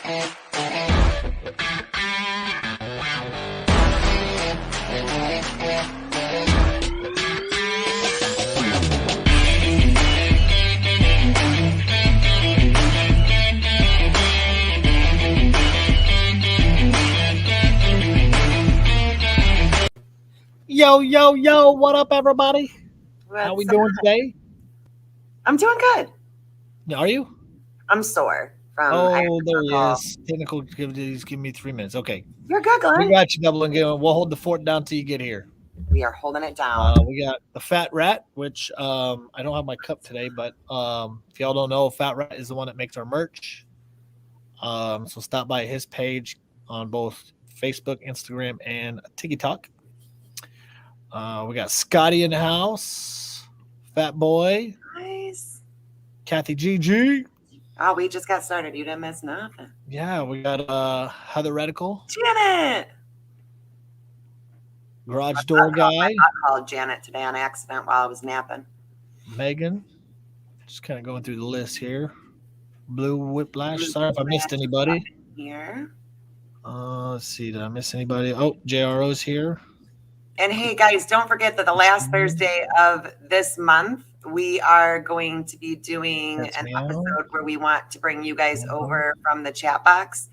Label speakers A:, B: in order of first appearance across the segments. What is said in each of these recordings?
A: Yo, yo, yo, what up, everybody? How we
B: What's
A: doing today?
B: I'm doing good.
A: Are you?
B: I'm sore from.
A: Oh, there he is. Technical activities. Give me 3 minutes. Okay.
B: You're good,
A: We
B: Glenn.
A: got you, DoubleNGlenn. We'll hold the fort down till you get here.
B: We are holding it down.
A: We got the Fat Rat, which I don't have my cup today, but if y'all don't know, Fat Rat is the one that makes our merch. So stop by his page on both Facebook, Instagram, and TikTok. We got Scotty in the house, Fat Boy,
B: Nice.
A: Kathy GG.
B: Oh, we just got started. You didn't miss nothing.
A: Yeah, we got Heather Radical,
B: Janet.
A: Garage Door Guy,
B: I called Janet today on accident while I was napping.
A: Megan. Just kind of going through the list here. Blue Whiplash. Sorry if I missed anybody.
B: Here.
A: Let's see. Did I miss anybody? Oh, JRO's here.
B: And hey, guys, don't forget that the last Thursday of this month, we are going to be doing an episode where we want to bring you guys over from the chat box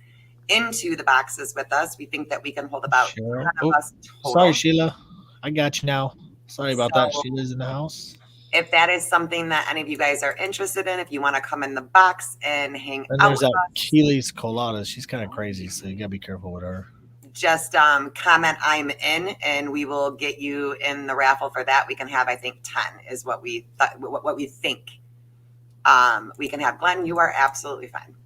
B: into the boxes with us. We think that we can hold about 100 of us total.
A: Sorry, Sheila. I got you now. Sorry about that. Sheila's in the house.
B: If that is something that any of you guys are interested in, if you want to come in the box and hang
A: and
B: out
A: there's
B: with
A: that
B: us,
A: Keely's Colada. She's kind of crazy, so you got to be careful with her.
B: just comment I'm in, and we will get you in the raffle for that. We can have, I think, 10 is what we thought, what we think we can have. Glenn, you are absolutely fine.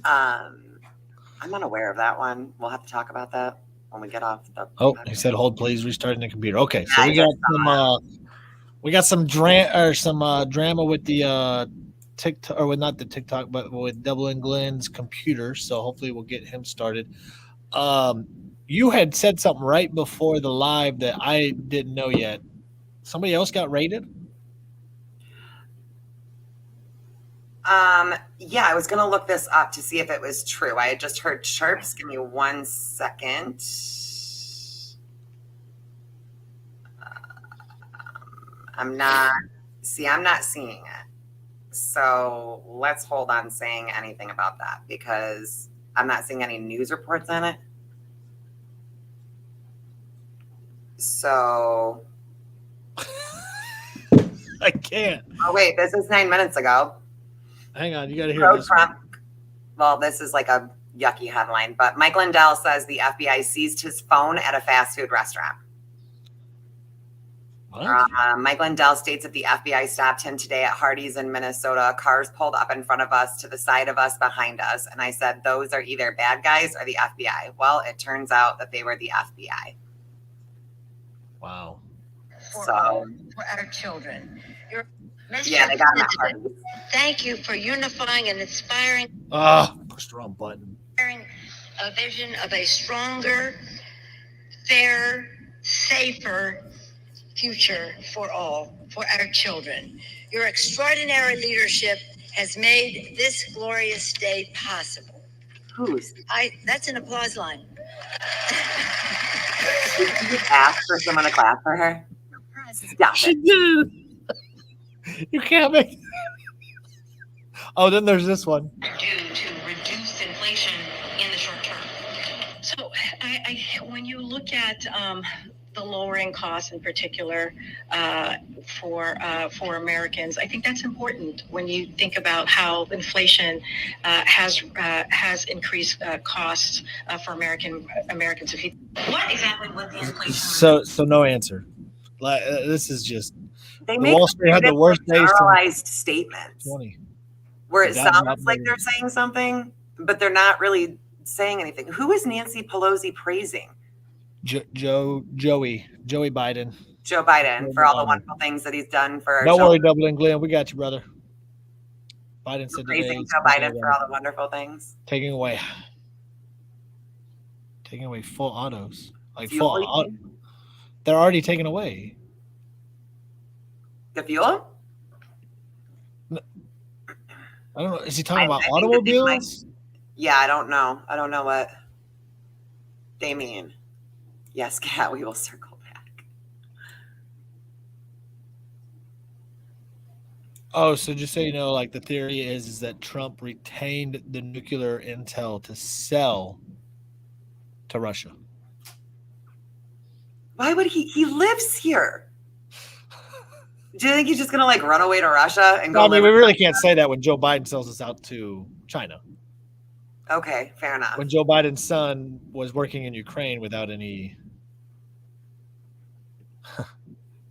B: I'm unaware of that one. We'll have to talk about that when we get off the.
A: Oh, he said, "Hold, please, restarting the computer." Okay, so we got some drama with the TikTok, or with not the TikTok, but with DoubleNGlenn's computer. So hopefully we'll get him started. You had said something right before the live that I didn't know yet. Somebody else got raided?
B: Yeah, I was going to look this up to see if it was true. I had just heard chirps. Give me 1 second. I'm not seeing it. So let's hold on saying anything about that because I'm not seeing any news reports on it. So
A: I can't.
B: Oh, wait, this is 9 minutes ago.
A: Hang on, you got to hear this.
B: Well, this is like a yucky headline, but Mike Lindell says the FBI seized his phone at a fast food restaurant. Mike Lindell states that the FBI stopped him today at Hardee's in Minnesota. Cars pulled up in front of us, to the side of us, behind us. And I said, those are either bad guys or the FBI. Well, it turns out that they were the FBI.
A: Wow.
C: For our children.
B: Yeah, they got him at Hardee's.
C: Thank you for unifying and inspiring.
A: Pushed the wrong button.
C: A vision of a stronger, fair, safer future for all, for our children. Your extraordinary leadership has made this glorious day possible. That's an applause line.
B: Did you ask for someone to clap for her? Stop
A: she did. You can't make. Oh, then there's this one.
C: Do to reduce inflation in the short term. So, when you look at the lowering costs in particular for Americans, I think that's important when you think about how inflation has increased costs for Americans. What exactly was the inflation?
A: So no answer. This is just.
B: They
A: make Wall Street had the worst days.
B: Generalized statements where it sounds like they're saying something, but they're not really saying anything. Who is Nancy Pelosi praising?
A: Joey Biden.
B: Joe Biden for all the wonderful things that he's done for our
A: Don't worry, DoubleNGlenn, we got you, brother. Biden said
B: praising Joe Biden for all the wonderful things.
A: Taking away full autos. Like they're already taken away.
B: The fuel?
A: I don't know. Is he talking about automobiles?
B: Yeah, I don't know. I don't know what they mean. Yes, Kat, we will circle back.
A: Oh, so just so you know, like the theory is that Trump retained the nuclear intel to sell to Russia.
B: Why would he lives here? Do you think he's just gonna like run away to Russia and go?
A: I mean, we really can't say that when Joe Biden sells us out to China.
B: Okay, fair enough.
A: When Joe Biden's son was working in Ukraine without any.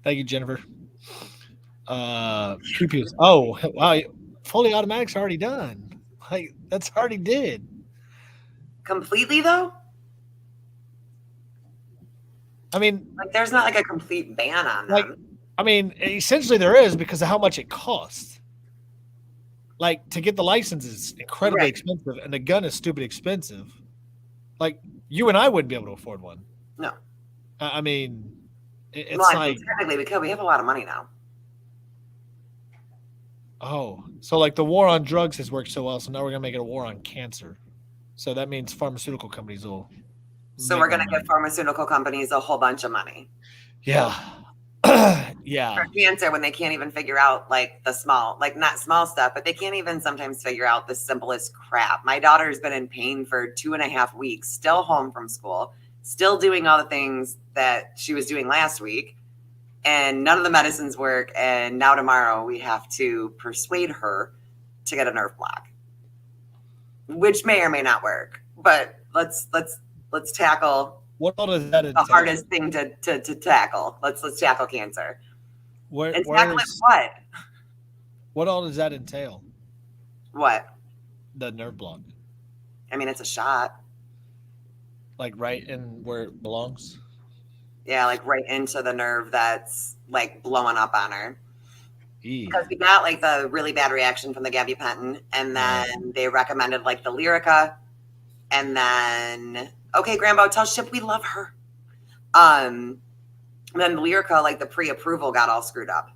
A: Thank you, Jennifer. Pew-pews. Oh, wow. Fully automatic's already done. Like, that's already did.
B: Completely, though?
A: I mean,
B: like, there's not like a complete ban on them.
A: Like, I mean, essentially there is because of how much it costs. Like, to get the license is incredibly expensive, and the gun is stupid expensive. Like, you and I wouldn't be able to afford one.
B: No.
A: I mean, it's
B: well,
A: like
B: technically we could. We have a lot of money now.
A: Oh, so like the war on drugs has worked so well, so now we're gonna make it a war on cancer. So that means pharmaceutical companies will.
B: So we're gonna give pharmaceutical companies a whole bunch of money.
A: Yeah. Yeah.
B: For cancer, when they can't even figure out like the small, like not small stuff, but they can't even sometimes figure out the simplest crap. My daughter's been in pain for 2.5 weeks, still home from school, still doing all the things that she was doing last week. And none of the medicines work. And now tomorrow we have to persuade her to get a nerve block, which may or may not work. But let's tackle
A: what all does that
B: the hardest thing to tackle. Let's tackle cancer. And tackle it what?
A: What all does that entail?
B: What?
A: The nerve block.
B: I mean, it's a shot.
A: Like right in where it belongs?
B: Yeah, like right into the nerve that's like blowing up on her. Because we got like the really bad reaction from the gabapentin, and then they recommended like the Lyrica, and then okay, Grambo, tell Ship we love her. Then the Lyrica, like the pre-approval got all screwed up.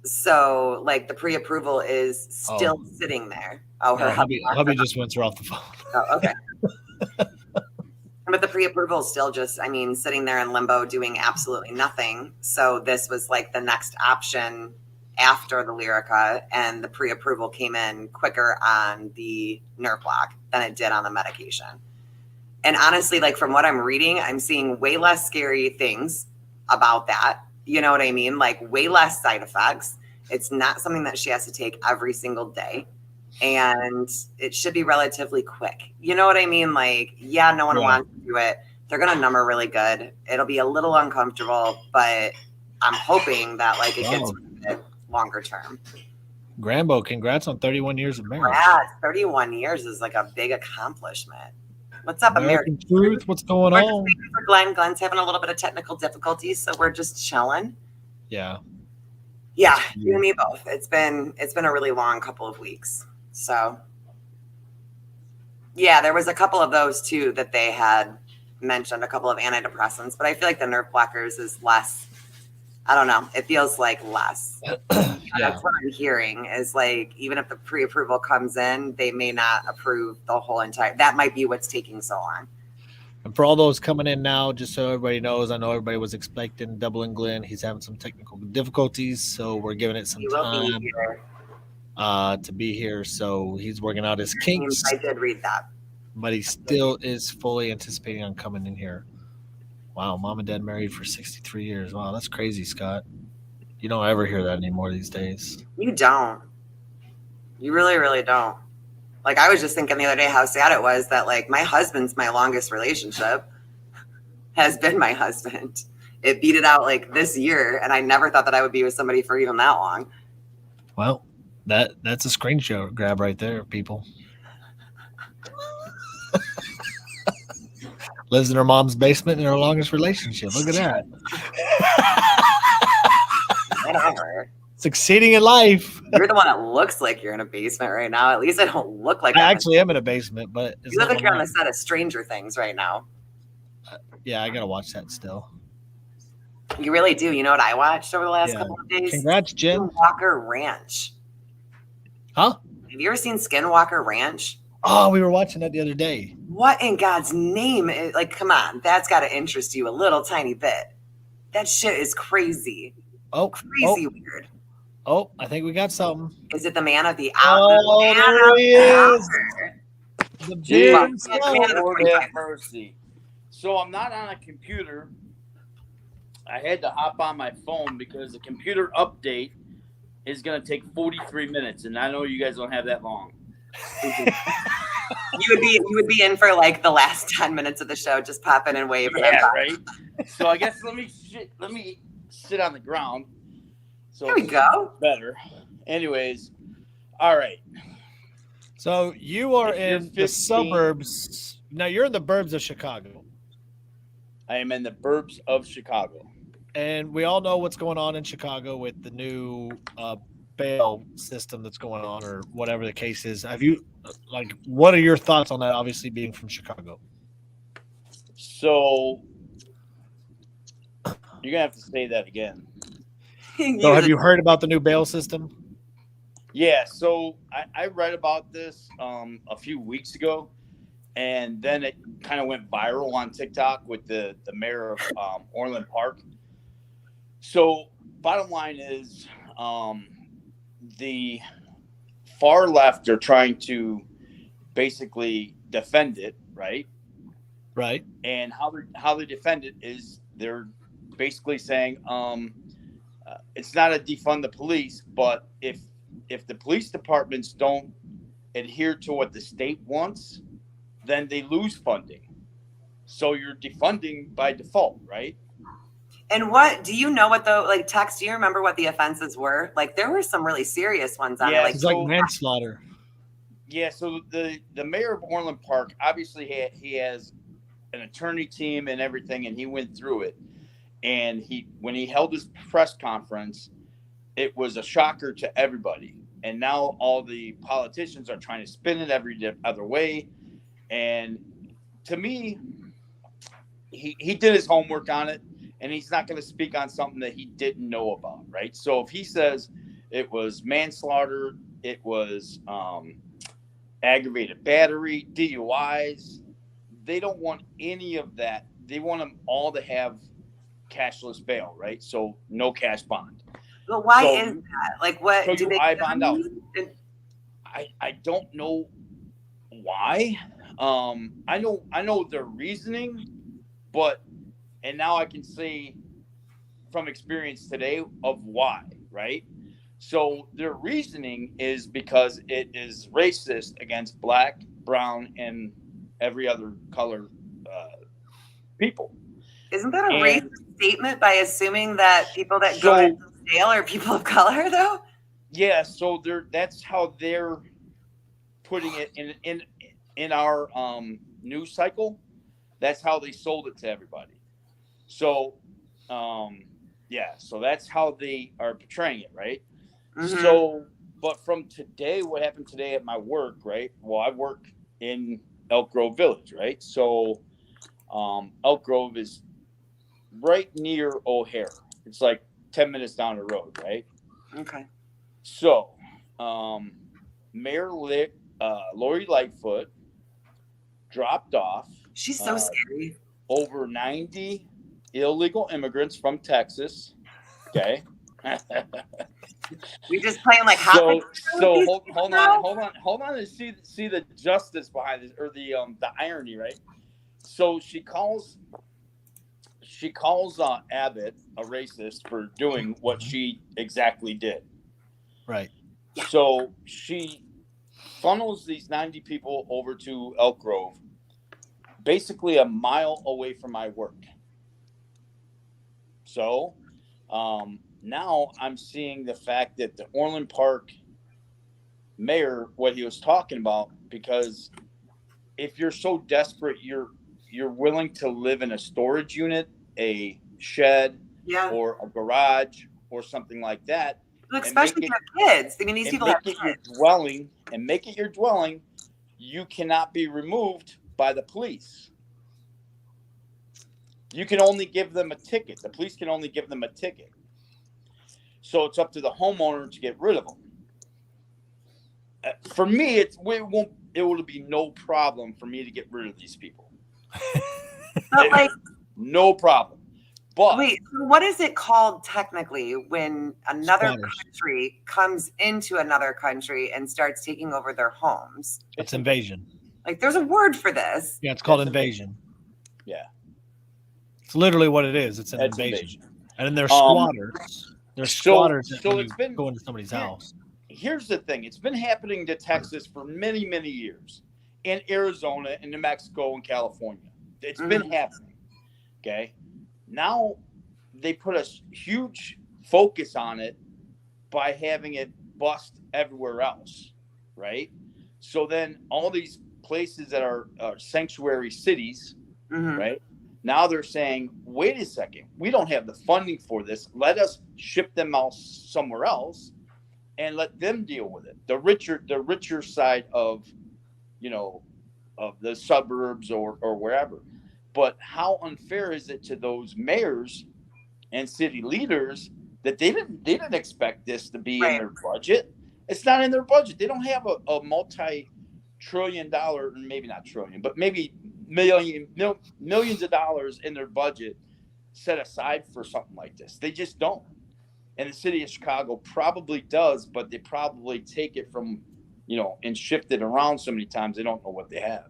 B: So like the pre-approval is still sitting there. Oh, her
A: hubby just went through off the phone.
B: Oh, okay. But the pre-approval is still just, I mean, sitting there in limbo doing absolutely nothing. So this was like the next option after the Lyrica, and the pre-approval came in quicker on the nerve block than it did on the medication. And honestly, like from what I'm reading, I'm seeing way less scary things about that. You know what I mean? Like way less side effects. It's not something that she has to take every single day. And it should be relatively quick. You know what I mean? Like, yeah, no one wants to do it. They're going to number really good. It'll be a little uncomfortable, but I'm hoping that like it gets longer term.
A: Grambo, congrats on 31 years of marriage.
B: Yeah, 31 years is like a big accomplishment. What's up, American
A: Truth? What's going on?
B: For Glenn. Glenn's having a little bit of technical difficulties, so we're just chilling.
A: Yeah.
B: Yeah, you and me both. It's been a really long couple of weeks. So, yeah, there was a couple of those too that they had mentioned, a couple of antidepressants, but I feel like the nerve blockers is less. I don't know. It feels like less. That's what I'm hearing is like, even if the pre-approval comes in, they may not approve the whole entire. That might be what's taking so long.
A: And for all those coming in now, just so everybody knows, I know everybody was expecting DoubleNGlenn. He's having some technical difficulties, so we're giving it some time to be here. So he's working out his kinks.
B: I did read that.
A: But he still is fully anticipating on coming in here. Wow, mom and dad married for 63 years. Wow, that's crazy, Scott. You don't ever hear that anymore these days.
B: You don't. You really, really don't. Like, I was just thinking the other day how sad it was that, like, my husband's my longest relationship has been my husband. It beat it out, like, this year, and I never thought that I would be with somebody for even that long.
A: Well, that's a screenshot grab right there, people. Lives in her mom's basement in her longest relationship. Look at that.
B: Whatever.
A: Succeeding in life.
B: You're the one that looks like you're in a basement right now. At least I don't look like
A: I actually am in a basement, but
B: you look like you're on the set of Stranger Things right now.
A: Yeah, I gotta watch that still.
B: You really do. You know what I watched over the last couple of days?
A: Congrats, Jen.
B: Skinwalker Ranch.
A: Huh?
B: Have you ever seen Skinwalker Ranch?
A: Oh, we were watching that the other day.
B: What in God's name? Like, come on, that's got to interest you a little tiny bit. That shit is crazy. Crazy weird.
A: Oh, I think we got something.
B: Is it the man of the hour?
A: Oh, there he is. The beard himself.
D: Lord have mercy. So I'm not on a computer. I had to hop on my phone because the computer update is going to take 43 minutes, and I know you guys don't have that long.
B: You would be in for like the last 10 minutes of the show, just pop in and wave.
D: Yeah, right. So I guess let me sit on the ground. So
B: there we go.
D: Better. Anyways, all right.
A: So you are in the suburbs. Now you're in the burbs of Chicago.
D: I am in the burbs of Chicago.
A: And we all know what's going on in Chicago with the new bail system that's going on, or whatever the case is. Have you, like, what are your thoughts on that, obviously being from Chicago?
D: So you're going to have to say that again.
A: So have you heard about the new bail system?
D: Yeah, so I read about this a few weeks ago, and then it kind of went viral on TikTok with the mayor of Orland Park. So bottom line is the far left are trying to basically defend it, right?
A: Right.
D: And how they defend it is they're basically saying it's not a defund the police, but if the police departments don't adhere to what the state wants, then they lose funding. So you're defunding by default, right?
B: And what do you know what the like Tex, do you remember what the offenses were? Like there were some really serious ones on it.
A: It's like manslaughter.
D: Yeah, so the mayor of Orland Park, obviously he has an attorney team and everything, and he went through it. And when he held his press conference, it was a shocker to everybody. And now all the politicians are trying to spin it every other way. And to me, he did his homework on it, and he's not going to speak on something that he didn't know about, right? So if he says it was manslaughter, it was aggravated battery, DUIs, they don't want any of that. They want them all to have cashless bail, right? So no cash bond.
B: Well, why is that? Like, what
D: so
B: do they
D: bond out? I don't know why. I know their reasoning, and now I can say from experience today of why, right? So their reasoning is because it is racist against black, brown, and every other color people.
B: Isn't that a racist statement by assuming that people that go to jail are people of color, though?
D: Yeah, so that's how they're putting it in our news cycle. That's how they sold it to everybody. So, so that's how they are portraying it, right? Mm-hmm. So, but from today, what happened today at my work, right? Well, I work in Elk Grove Village, right? So, Elk Grove is right near O'Hare. It's like 10 minutes down the road, right?
B: Okay.
D: So, Mayor Lori Lightfoot dropped off.
B: She's so scary.
D: Over 90 illegal immigrants from Texas. Okay.
B: We just playing like
D: hold on to see the justice behind this, or the irony, right? So she calls Abbott a racist for doing what she exactly did.
A: Right.
D: So she funnels these 90 people over to Elk Grove, basically a mile away from my work. So now I'm seeing the fact that the Orland Park mayor, what he was talking about, because if you're so desperate, you're willing to live in a storage unit, a shed, or a garage, or something like that.
B: Well, especially for kids. I mean, these people have kids.
D: Make it your dwelling. You cannot be removed by the police. You can only give them a ticket. The police can only give them a ticket. So it's up to the homeowner to get rid of them. For me, it won't it will be no problem for me to get rid of these people.
B: But like,
D: no problem. But
B: wait, so what is it called technically when another
A: Squatters.
B: country comes into another country and starts taking over their homes?
A: It's invasion.
B: Like, there's a word for this.
A: Yeah, it's called invasion.
D: Yeah.
A: It's literally what it is. It's an
D: That's
A: invasion. And then there's
D: Um,
A: squatters. There's
D: so-
A: squatters that
D: so
A: when
D: it's
A: you
D: been-
A: go into somebody's house.
D: Here's the thing. It's been happening to Texas for many, many years. In Arizona, in New Mexico, and California. It's been happening. Okay. Now they put a huge focus on it by having it bust everywhere else. Right. So then all these places that are sanctuary cities,
B: Mhm.
D: right? Now they're saying, wait a second, we don't have the funding for this. Let us ship them out somewhere else and let them deal with it. The richer side of, of the suburbs or wherever. But how unfair is it to those mayors and city leaders that they didn't expect this to be in their budget? It's not in their budget. They don't have a multi-trillion-dollar, maybe not trillion, but maybe millions of dollars in their budget set aside for something like this. They just don't. And the city of Chicago probably does, but they probably take it from, and shift it around so many times they don't know what they have.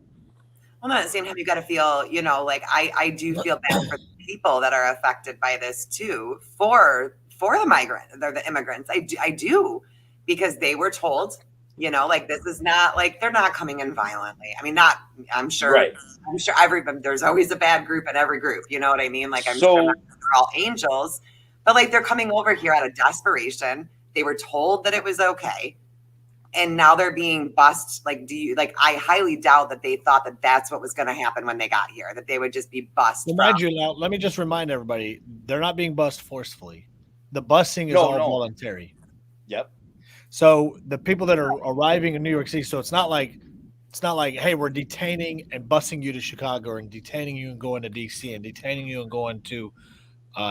B: Well, not at the same time, you got to feel, like I do feel bad for the people that are affected by this too, for the immigrants. I do, because they were told, like, this is not like, they're not coming in violently. I mean, I'm sure,
D: Right.
B: I'm sure everybody, there's always a bad group in every group. You know what I mean? Like, I'm
D: So-
B: sure they're all angels, but like, they're coming over here out of desperation. They were told that it was okay. And now they're being bussed. Like, I highly doubt that they thought that that's what was going to happen when they got here, that they would just be bussed.
A: Remind you now, let me just remind everybody, they're not being bussed forcefully. The busing is all voluntary.
D: Yep.
A: So the people that are arriving in New York City, so it's not like, hey, we're detaining and busing you to Chicago and detaining you and going to DC and detaining you and going to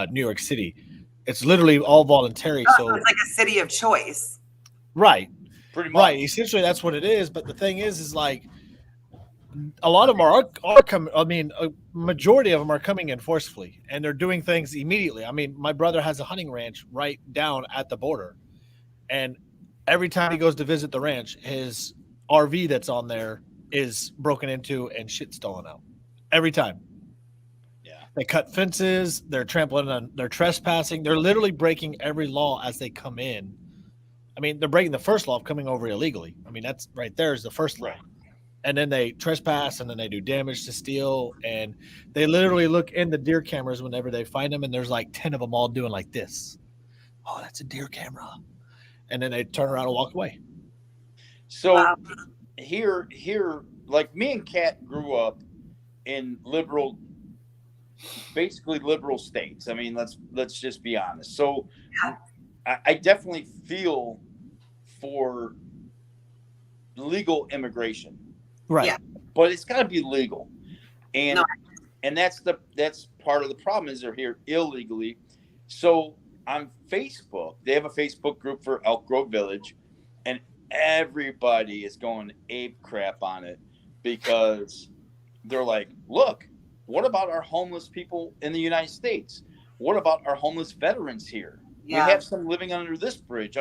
A: New York City. It's literally all voluntary.
B: Oh,
A: So
B: it's like a city of choice.
A: Right.
D: Pretty much.
A: Right. Essentially, that's what it is. But the thing is like a lot of them are coming. I mean, a majority of them are coming in forcefully, and they're doing things immediately. I mean, my brother has a hunting ranch right down at the border, and every time he goes to visit the ranch, his RV that's on there is broken into and shit stolen out. Every time.
D: Yeah.
A: They cut fences. They're trampling on. They're trespassing. They're literally breaking every law as they come in. I mean, they're breaking the first law of coming over illegally. I mean, that's right there is the first law.
D: Right.
A: And then they trespass, and then they do damage to steel, and they literally look in the deer cameras whenever they find them, and there's like 10 of them all doing like this. Oh, that's a deer camera. And then they turn around and walk away.
D: So
B: Wow.
D: here, like me and Kat grew up in basically liberal states. I mean, let's just be honest. So I definitely feel for legal immigration,
A: Right.
B: Yeah.
D: but it's got to be legal, and
B: No.
D: and that's part of the problem is they're here illegally. So on Facebook, they have a Facebook group for Elk Grove Village, and everybody is going ape crap on it because they're like, look, what about our homeless people in the United States? What about our homeless veterans here?
B: Yeah.
D: We have some living under this bridge.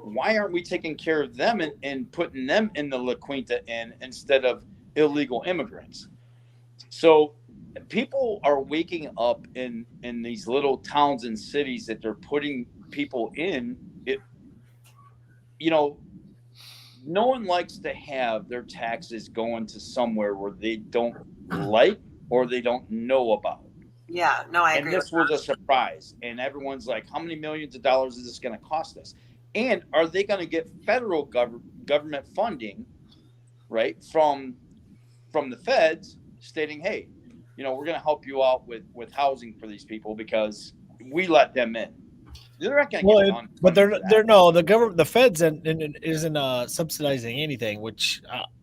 D: Why aren't we taking care of them and putting them in the La Quinta Inn instead of illegal immigrants? So people are waking up in these little towns and cities that they're putting people in. No one likes to have their taxes going to somewhere where they don't like or they don't know about.
B: Yeah, no, I
D: And
B: agree.
D: this was a surprise. And everyone's like, how many millions of dollars is this going to cost us? And are they going to get federal government funding, right, from the feds stating, hey, we're going to help you out with housing for these people because we let them in. They're not going to get funding.
A: But the feds isn't subsidizing anything, which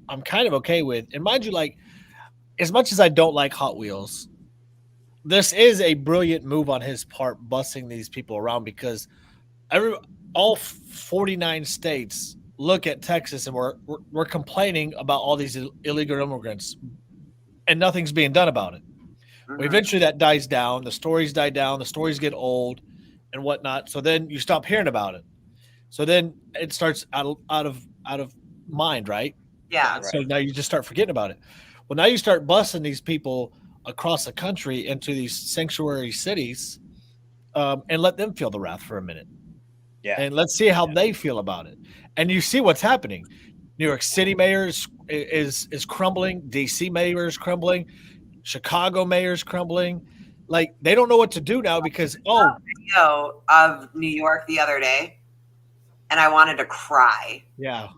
A: I'm kind of okay with. And mind you, like, as much as I don't like Hot Wheels, this is a brilliant move on his part, busing these people around because all 49 states look at Texas and we're complaining about all these illegal immigrants, and nothing's being done about it. Well, eventually that dies down. The stories die down. The stories get old, and whatnot. So then you stop hearing about it. So then it starts out of mind, right?
B: Yeah.
A: So now you just start forgetting about it. Well, now you start busing these people across the country into these sanctuary cities, and let them feel the wrath for a minute.
D: Yeah.
A: And let's see how they feel about it. And you see what's happening. New York City mayor is crumbling. DC mayor is crumbling. Chicago mayor is crumbling. Like they don't know what to do now because
B: video of New York the other day, and I wanted to cry.
A: Yeah.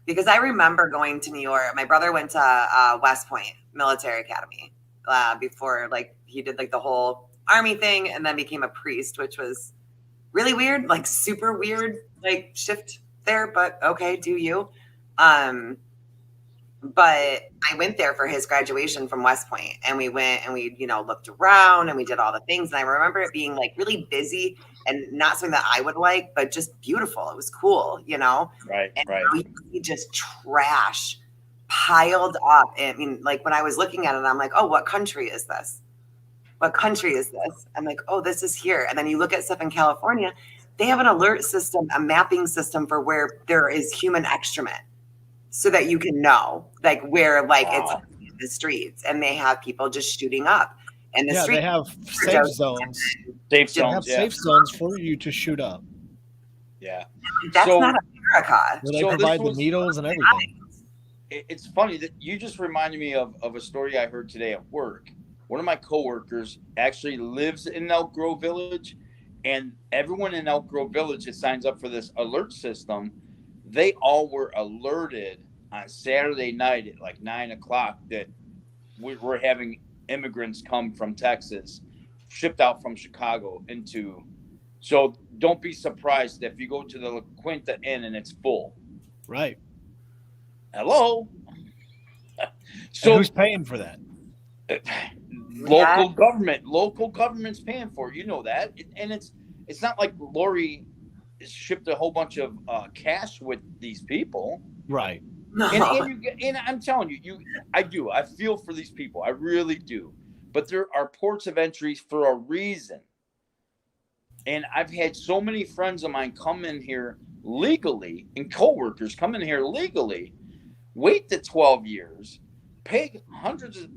B: Because I remember going to New York. My brother went to West Point Military Academy before, like he did like the whole army thing, and then became a priest, which was really weird, like super weird, like shift there. But okay, do you? But I went there for his graduation from West Point, and we went and we, looked around and we did all the things. And I remember it being like really busy and not something that I would like, but just beautiful. It was cool,
D: Right,
B: and
D: right.
B: we just trash piled up. I mean, like when I was looking at it, I'm like, oh, what country is this? What country is this? I'm like, oh, this is here. And then you look at stuff in California, they have an alert system, a mapping system for where there is human excrement, so that you can know, like where, like it's in the streets, and they have people just shooting up in the streets.
A: They have safe zones.
D: Safe
A: They have
D: zones,
A: safe zones for you to shoot up.
D: Yeah.
B: That's
D: So-
B: not America.
A: Where they
D: So this
A: provide the
D: was-
A: needles and everything.
D: It's funny that you just reminded me of a story I heard today at work. One of my coworkers actually lives in Elk Grove Village, and everyone in Elk Grove Village that signs up for this alert system, they all were alerted on Saturday night at like 9:00 that we're having immigrants come from Texas, shipped out from Chicago into. So don't be surprised if you go to the La Quinta Inn and it's full.
A: Right.
D: Hello.
A: So
D: So
A: who's paying for that?
D: local government's paying for it. You know that. And it's not like Lori shipped a whole bunch of cash with these people.
A: Right.
B: No.
D: And I'm telling you, I feel for these people. I really do. But there are ports of entry for a reason. And I've had so many friends of mine come in here legally, and coworkers come in here legally, wait the 12 years, pay hundreds of,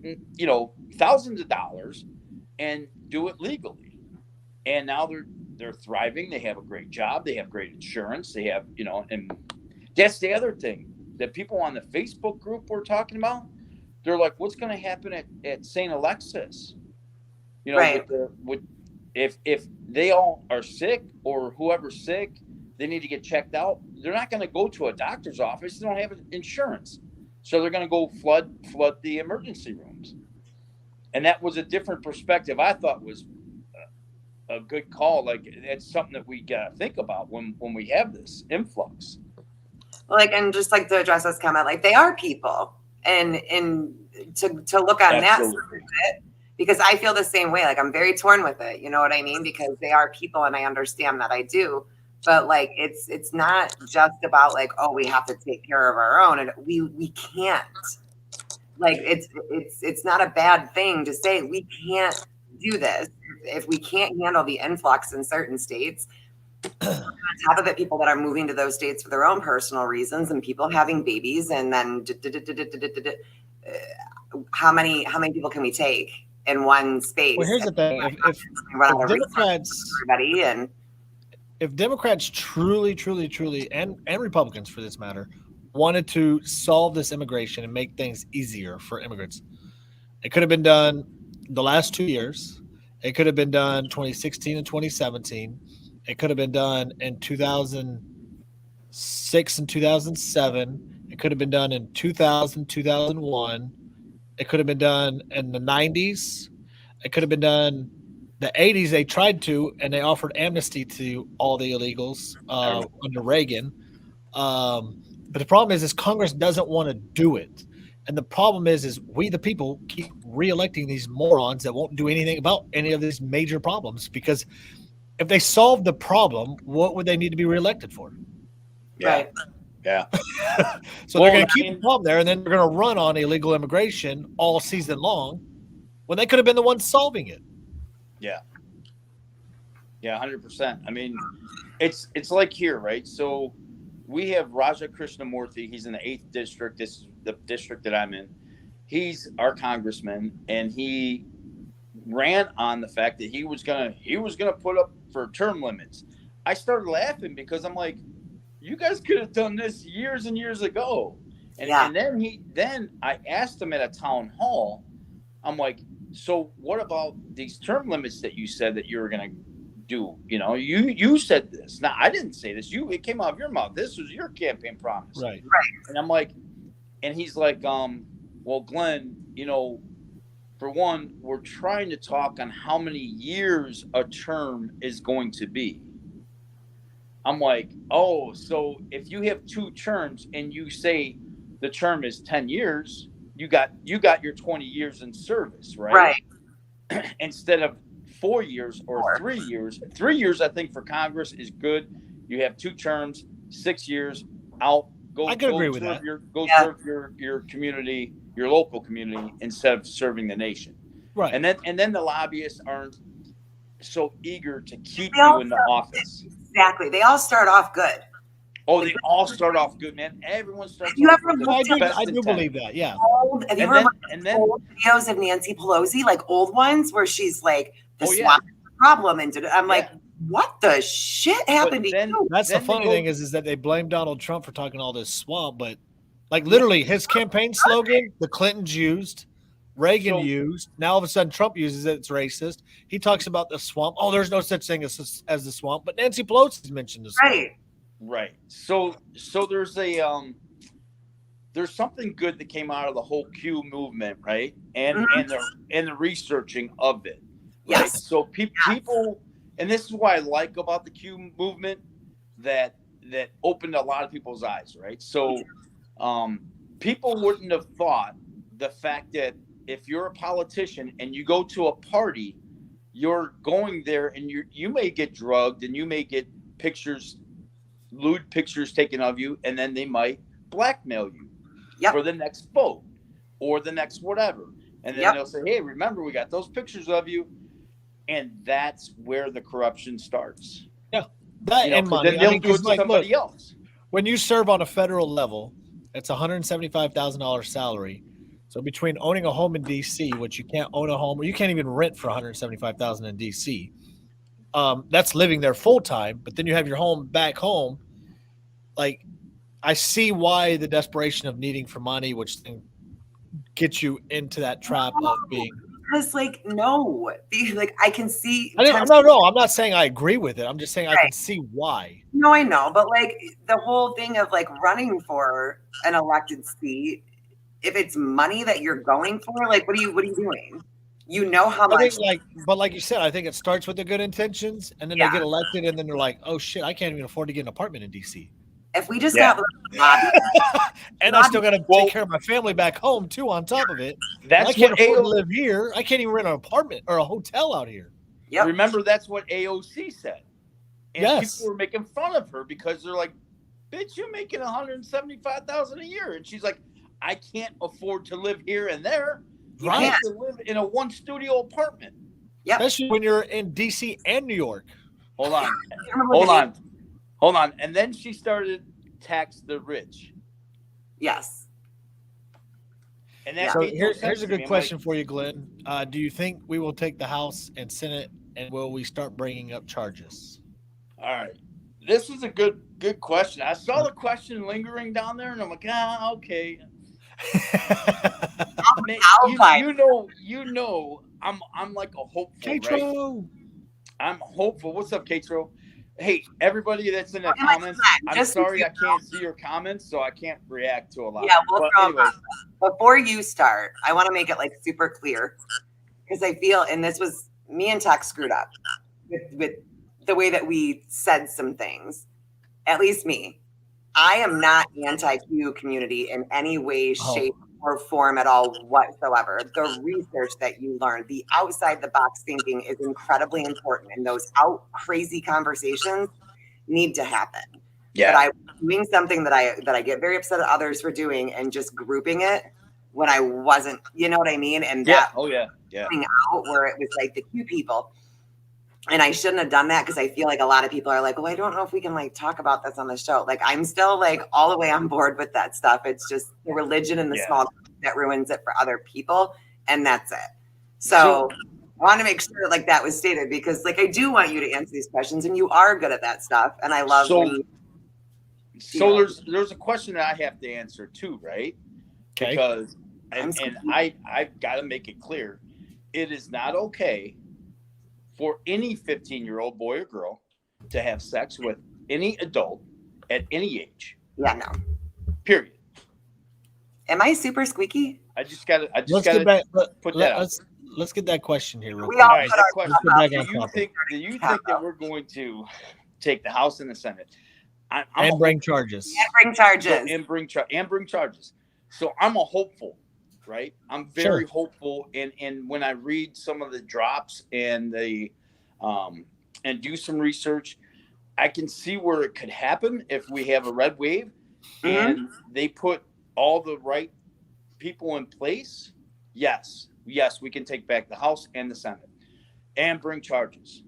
D: thousands of dollars, and do it legally. And now they're thriving. They have a great job. They have great insurance. They have, and that's the other thing that people on the Facebook group we're talking about. They're like, what's going to happen at St. Alexis?
B: Right.
D: If they all are sick or whoever's sick, they need to get checked out. They're not going to go to a doctor's office. They don't have insurance. So they're going to go flood the emergency rooms. And that was a different perspective. I thought was a good call. Like it's something that we got to think about when we have this influx.
B: Like, and just like to address this comment, like they are people, and to look on that side of it, because I feel the same way. Like I'm very torn with it. You know what I mean? Because they are people, and I understand that I do. But like it's not just about like, oh, we have to take care of our own, and we can't. Like it's not a bad thing to say we can't do this if we can't handle the influx in certain states. On top of it, people that are moving to those states for their own personal reasons, and people having babies, and then how many people can we take in one space?
A: Well, here's the thing: if Democrats,
B: everybody, and
A: if Democrats truly, and Republicans for this matter, wanted to solve this immigration and make things easier for immigrants, it could have been done the last 2 years. It could have been done 2016 and 2017. It could have been done in 2006 and 2007. It could have been done in 2000, 2001. It could have been done in the 90s. It could have been done the 80s. They tried to, and they offered amnesty to all the illegals under Reagan. But the problem is Congress doesn't want to do it. And the problem is we, the people, keep reelecting these morons that won't do anything about any of these major problems, because if they solved the problem, what would they need to be reelected for?
D: Yeah.
B: right.
D: Yeah.
A: So they're going to keep Trump there, and then they're going to run on illegal immigration all season long when they could have been the ones solving it.
D: Yeah. Yeah, 100%. I mean, it's like here, right? So we have Raja Krishnamurthy. He's in the 8th district. This is the district that I'm in. He's our congressman, and he ran on the fact that he was gonna put up for term limits. I started laughing because I'm like, you guys could have done this years and years ago. And then I asked him at a town hall, I'm like, so what about these term limits that you said that you were gonna do? You know, you said this. Now I didn't say this. It came out of your mouth. This was your campaign promise.
A: Right.
D: And I'm like, and he's like, well, Glenn, you know, for one, we're trying to talk on how many years a term is going to be. I'm like, oh, so if you have 2 terms and you say the term is 10 years, you got your 20 years in service, right? Right. Instead of 4 years or 3 years. 3 years, I think, for Congress is good. You have 2 terms, 6 years out.
A: I can agree with that.
D: Serve your community, your local community, instead of serving the nation.
A: Right.
D: And then the lobbyists aren't so eager to keep you in the office.
B: Exactly. They all start off good.
D: Oh, they all start off good, man. Everyone starts
B: off
D: good.
A: I do believe that, yeah.
B: Have you ever watched old videos of Nancy Pelosi, like old ones, where she's like, the swamp is the problem? And I'm like, what the shit happened to you?
A: That's the funny thing is that they blame Donald Trump for talking all this swamp, but like literally his campaign slogan, the Clintons used, Reagan used. Now all of a sudden Trump uses it. It's racist. He talks about the swamp. Oh, there's no such thing as the swamp. But Nancy Pelosi's mentioned the swamp.
D: Right. So there's there's something good that came out of the whole Q movement, right? And the researching of it. Right?
B: Yes.
D: So people, and this is what I like about the Q movement, that opened a lot of people's eyes, right? So people wouldn't have thought the fact that if you're a politician and you go to a party, you're going there and you may get drugged and you may get lewd pictures taken of you, and then they might blackmail you for the next vote or the next whatever. And then they'll say, hey, remember, we got those pictures of you. And that's where the corruption starts.
A: Yeah. That and money.
D: Then they'll do it to somebody else.
A: When you serve on a federal level, it's $175,000 salary. So between owning a home in D.C., which you can't own a home, or you can't even rent for $175,000 in D.C., that's living there full time. But then you have your home back home. Like, I see why the desperation of needing for money, which gets you into that trap of being.
B: Because, no, I can see.
A: No, I'm not saying I agree with it. I'm just saying I can see why.
B: No, I know, but the whole thing of running for an elected seat, if it's money that you're going for, what are you doing? You know how much.
A: But like you said, I think it starts with the good intentions, and then they get elected, and then they're like, oh shit, I can't even afford to get an apartment in DC.
B: If we just got
A: and I still got to take care of my family back home too. On top of it, I can't afford to live here. I can't even rent an apartment or a hotel out here.
B: Yep.
D: Remember, that's what AOC said. And people were making fun of her because they're like, "Bitch, you're making $175,000 a year," and she's like, "I can't afford to live here and there. I have to live in a 1-studio apartment."
B: Yeah,
A: especially when you're in DC and New York.
D: Hold on. And then she started tax the rich.
B: Yes.
D: And that
A: here's a good question for you, Glenn. Do you think we will take the House and Senate, and will we start bringing up charges?
D: All right. This is a good question. I saw the question lingering down there, and I'm like, okay. You know, I'm like a hopeful,
A: Katro.
D: Right? I'm hopeful. What's up, Katro? Hey, everybody that's in the comments, I'm sorry I can't see your comments, so I can't react to a lot.
B: Yeah, before you start, I want to make it super clear, because I feel, and this was me and Tech screwed up with the way that we said some things. At least me. I am not anti-Q community in any way, shape, or form at all whatsoever. The research that you learn, the outside the box thinking is incredibly important, and those crazy conversations need to happen. But I was doing something that I get very upset at others for doing and just grouping it when I wasn't, you know what I mean? And that coming out where it was like the cute people. And I shouldn't have done that because I feel like a lot of people are like, well, I don't know if we can like talk about this on the show. Like I'm still like all the way on board with that stuff. It's just the religion and the small group that ruins it for other people. And that's it. So I want to make sure like that was stated because like I do want you to answer these questions and you are good at that stuff. And I love
D: So there's a question that I have to answer too, right?
A: Okay.
D: Because I've got to make it clear. It is not okay for any 15-year-old boy or girl to have sex with any adult at any age.
B: Yeah, no.
D: Period.
B: Am I super squeaky?
D: Let's get that
A: question here real quick.
D: All right, do you think that we're going to take the House and the Senate
A: and bring charges?
B: And bring charges.
D: So I'm a hopeful, right? I'm very hopeful, and when I read some of the drops and and do some research, I can see where it could happen if we have a red wave and they put all the right people in place. Yes, we can take back the House and the Senate and bring charges.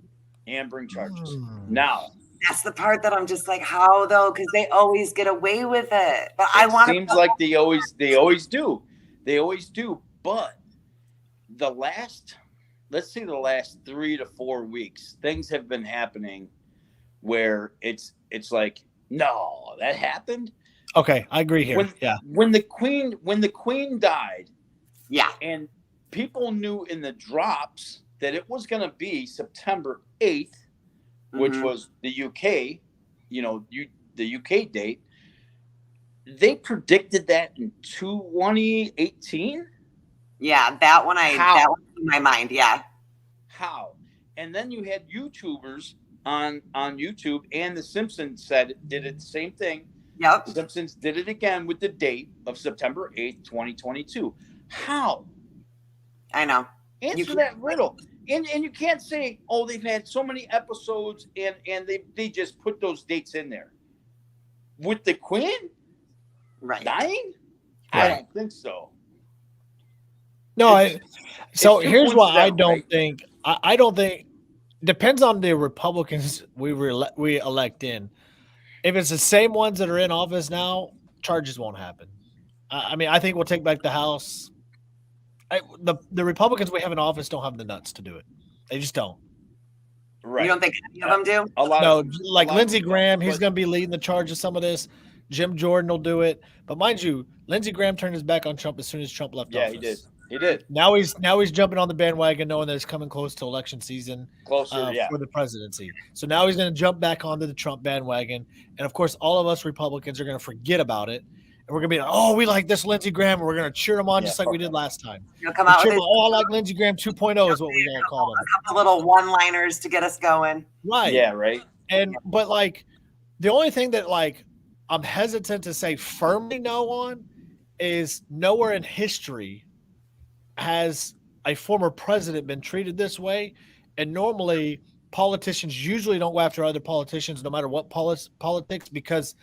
D: Now,
B: that's the part that I'm just like, how though? Because they always get away with it. But
D: seems like they always do. They always do. But let's say the last 3 to 4 weeks, things have been happening where it's like, no, that happened.
A: Okay, I agree here.
D: When the Queen died, and people knew in the drops that it was going to be September 8th, which was the UK, the UK date. They predicted that in 2018.
B: Yeah, that one in my mind. Yeah.
D: How? And then you had YouTubers on YouTube, and The Simpsons did it the same thing.
B: Yep.
D: Simpsons did it again with the date of September 8th, 2022. How?
B: I know.
D: Answer that riddle. And you can't say, oh, they've had so many episodes and they just put those dates in there. With the Queen dying? I don't think so.
A: No, here's why I don't think. I don't think. Depends on the Republicans we elect in. If it's the same ones that are in office now, charges won't happen. I mean, I think we'll take back the House. The Republicans we have in office don't have the nuts to do it. They just don't.
B: Right. You don't think any of them do?
A: Like Lindsey Graham, he's going to be leading the charge of some of this. Jim Jordan will do it. But mind you, Lindsey Graham turned his back on Trump as soon as Trump left office.
D: Yeah, he did.
A: Now he's jumping on the bandwagon knowing that it's coming close to election season for the presidency. So now he's going to jump back onto the Trump bandwagon. And, of course, all of us Republicans are going to forget about it. And we're going to be like, oh, we like this Lindsey Graham. And we're going to cheer him on just like we did last time.
B: Come out with
A: I like Lindsey Graham 2.0 is what we're going to call him.
B: A couple little one-liners to get us going.
A: Right.
D: Yeah, right.
A: But, like, the only thing that, like, I'm hesitant to say firmly no on is nowhere in history has a former president been treated this way. And normally politicians usually don't go after other politicians no matter what politics because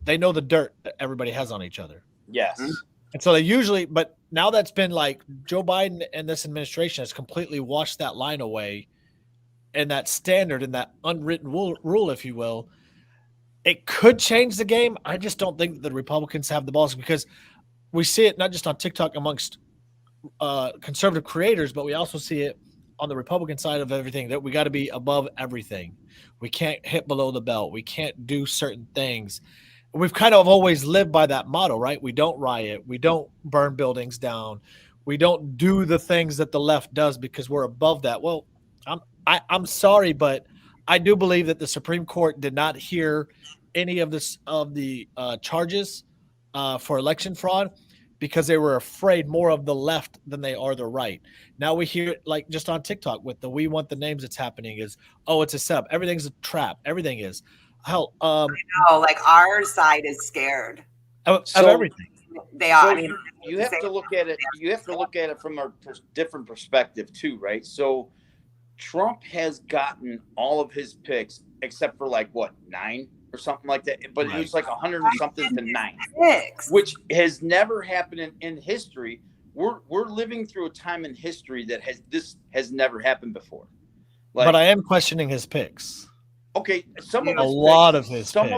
A: they know the dirt that everybody has on each other.
D: Yes.
A: And so they usually, but now that's been like Joe Biden and this administration has completely washed that line away and that standard and that unwritten rule, if you will. It could change the game. I just don't think that the Republicans have the balls because we see it not just on TikTok amongst conservative creators, but we also see it on the Republican side of everything that we got to be above everything. We can't hit below the belt. We can't do certain things. We've kind of always lived by that motto, right? We don't riot. We don't burn buildings down. We don't do the things that the left does because we're above that. Well, I'm sorry, but I do believe that the Supreme Court did not hear any of the charges for election fraud because they were afraid more of the left than they are the right. Now we hear it like just on TikTok with the "we want the names" that's happening is, oh, it's a setup. Everything's a trap. Everything is. Hell,
B: I know, like our side is scared
A: of everything.
B: They are.
D: So you have to look at it. You have to look at it from a different perspective too, right? So Trump has gotten all of his picks except for like what 9 or something like that. But it was like 100 and something to 9, which has never happened in history. We're living through a time in history that has never happened before. Like,
A: but I am questioning his picks.
D: Okay, some of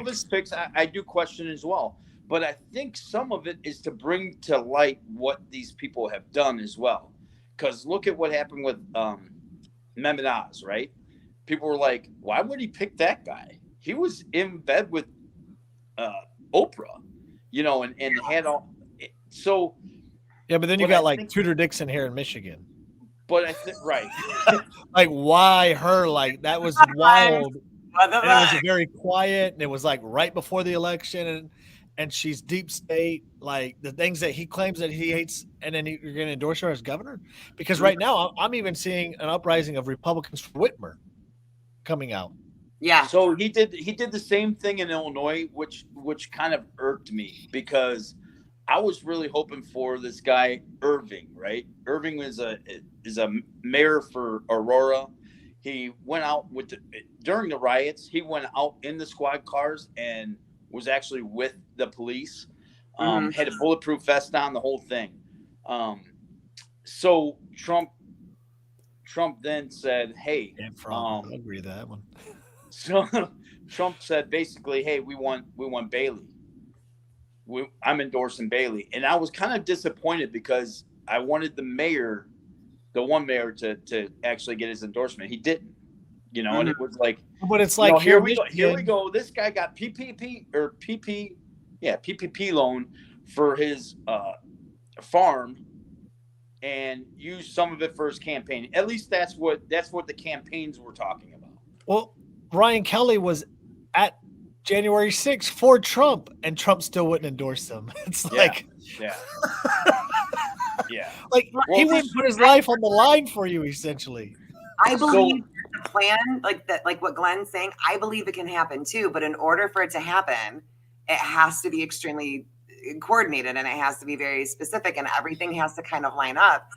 D: his picks I do question as well. But I think some of it is to bring to light what these people have done as well. Because look at what happened with Mehmet Oz, right? People were like, why would he pick that guy? He was in bed with Oprah, and had all. So.
A: Yeah, but then you got like Tudor Dixon here in Michigan.
D: But I think, right.
A: Like, why her? Like, that was wild. And it was very quiet, and it was like right before the election, and she's deep state, like the things that he claims that he hates, and then you're going to endorse her as governor? Because right now, I'm even seeing an uprising of Republicans for Whitmer coming out.
B: Yeah.
D: So he did the same thing in Illinois, which kind of irked me because I was really hoping for this guy Irving, right? Irving is a mayor for Aurora. He went out during the riots. He went out in the squad cars and was actually with the police. Had a bulletproof vest on, the whole thing. So Trump then said, "Hey,
A: I agree with that one."
D: So Trump said basically, "Hey, we want Bailey. I'm endorsing Bailey," and I was kind of disappointed because I wanted the one mayor to actually get his endorsement. He didn't, and it was like,
A: but it's like,
D: here we go. This guy got PPP loan for his farm and used some of it for his campaign. At least that's what the campaigns were talking about.
A: Well, Ryan Kelly was at January 6th for Trump, and Trump still wouldn't endorse him. It's like,
D: yeah.
A: Like, he wouldn't put his life on the line for you, essentially.
B: I believe the plan, like that, like what Glenn's saying, I believe it can happen too. But in order for it to happen, it has to be extremely coordinated, and it has to be very specific, and everything has to kind of line up.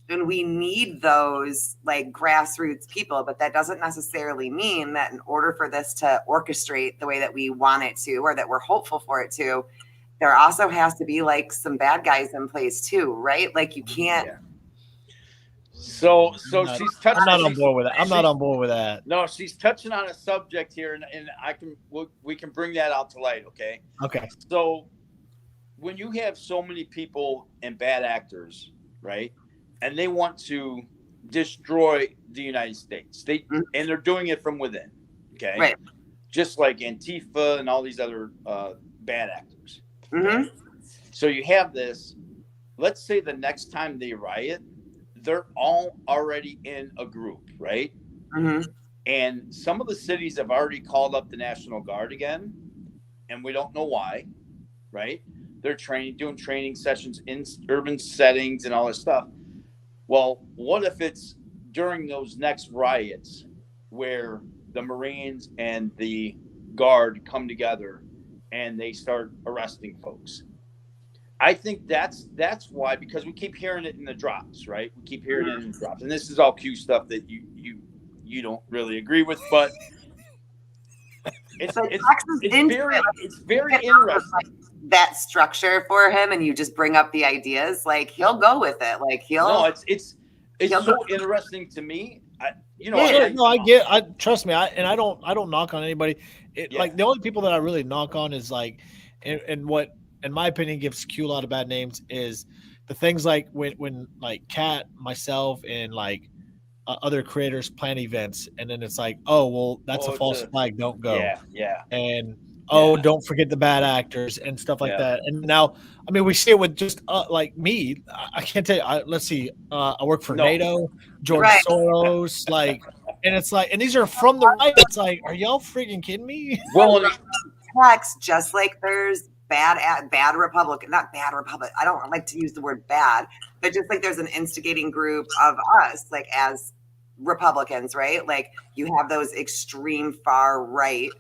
B: And we need those like grassroots people, but that doesn't necessarily mean that in order for this to orchestrate the way that we want it to, or that we're hopeful for it to, there also has to be like some bad guys in place too, right? Like you can't.
D: Yeah. So she's touching.
A: I'm not on board with that. I'm not on board with that.
D: No, she's touching on a subject here, and we can bring that out to light. Okay.
A: Okay.
D: So when you have so many people and bad actors, right, and they want to destroy the United States, and they're doing it from within. Okay.
B: Right.
D: Just like Antifa and all these other bad actors.
B: Mm-hmm.
D: So you have this. Let's say the next time they riot, they're all already in a group, right?
B: Mm-hmm.
D: And some of the cities have already called up the National Guard again, and we don't know why, right? They're doing training sessions in urban settings and all this stuff. Well, what if it's during those next riots where the Marines and the Guard come together and they start arresting folks? I think that's why, because we keep hearing it in the drops, right? We keep hearing it in the drops, and this is all Q stuff that you don't really agree with, but it's very interesting.
B: That structure for him, and you just bring up the ideas, like he'll go with it. Like
D: it's so interesting to me.
A: Trust me. I don't knock on anybody. Like the only people that I really knock on is like, and what, in my opinion, gives Q a lot of bad names is the things like when like Kat, myself, and like other creators plan events, and then it's like, oh well, that's a false flag, don't go.
D: Yeah.
A: And don't forget the bad actors and stuff like that. And now, I mean, we see it with just like me. I can't tell you. Let's see. I work for NATO, George Soros, like, and it's like, and these are from the right. It's like, are y'all freaking kidding me?
B: Well, text just like there's bad Republican, not bad Republic. I don't like to use the word bad, but just like there's an instigating group of us, like as Republicans, right? Like you have those extreme far right,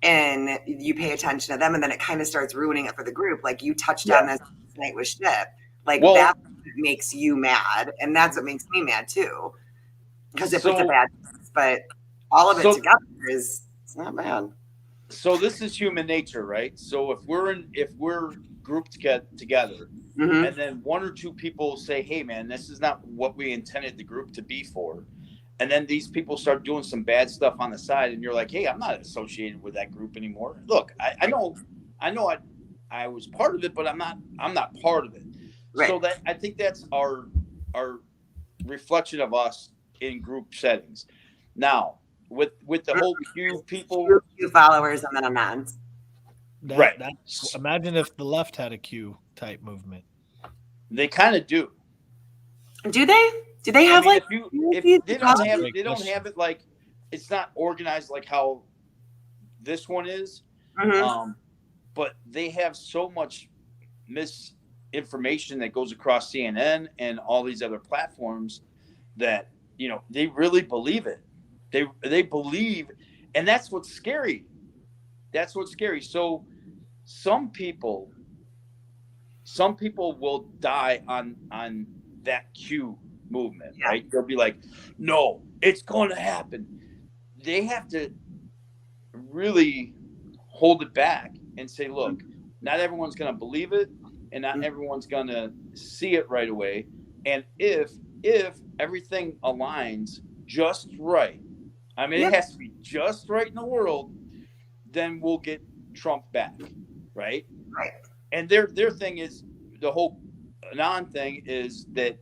B: and you pay attention to them, and then it kind of starts ruining it for the group. Like you touched on this tonight with Ship. Like that makes you mad, and that's what makes me mad too, because if it's a bad, but all of it together it's not bad.
D: So this is human nature, right? So if we're grouped together,
B: Mhm.
D: and then one or two people say, "Hey, man, this is not what we intended the group to be for," and then these people start doing some bad stuff on the side, and you're like, "Hey, I'm not associated with that group anymore." Look, I know, I was part of it, but I'm not part of it.
B: Right.
D: So that I think that's our reflection of us in group settings. Now, with the whole Q people,
B: Few followers and then a nonce.
D: right?
A: Imagine if the left had a Q type movement.
D: They kind of do.
B: Do they? Do they have
D: if they don't have it like it's not organized like how this one is.
B: Mhm.
D: But they have so much misinformation that goes across CNN and all these other platforms that they really believe it. They believe, and that's what's scary. That's what's scary. So some people will die on that Q movement,
B: Yeah.
D: right? They'll be like, "No, it's going to happen." They have to really hold it back and say, "Look, not everyone's going to believe it, and not everyone's going to see it right away. And if everything aligns just right, I mean, it has to be just right in the world, then we'll get Trump back, right?"
B: Right.
D: And their thing is the whole Anon thing is that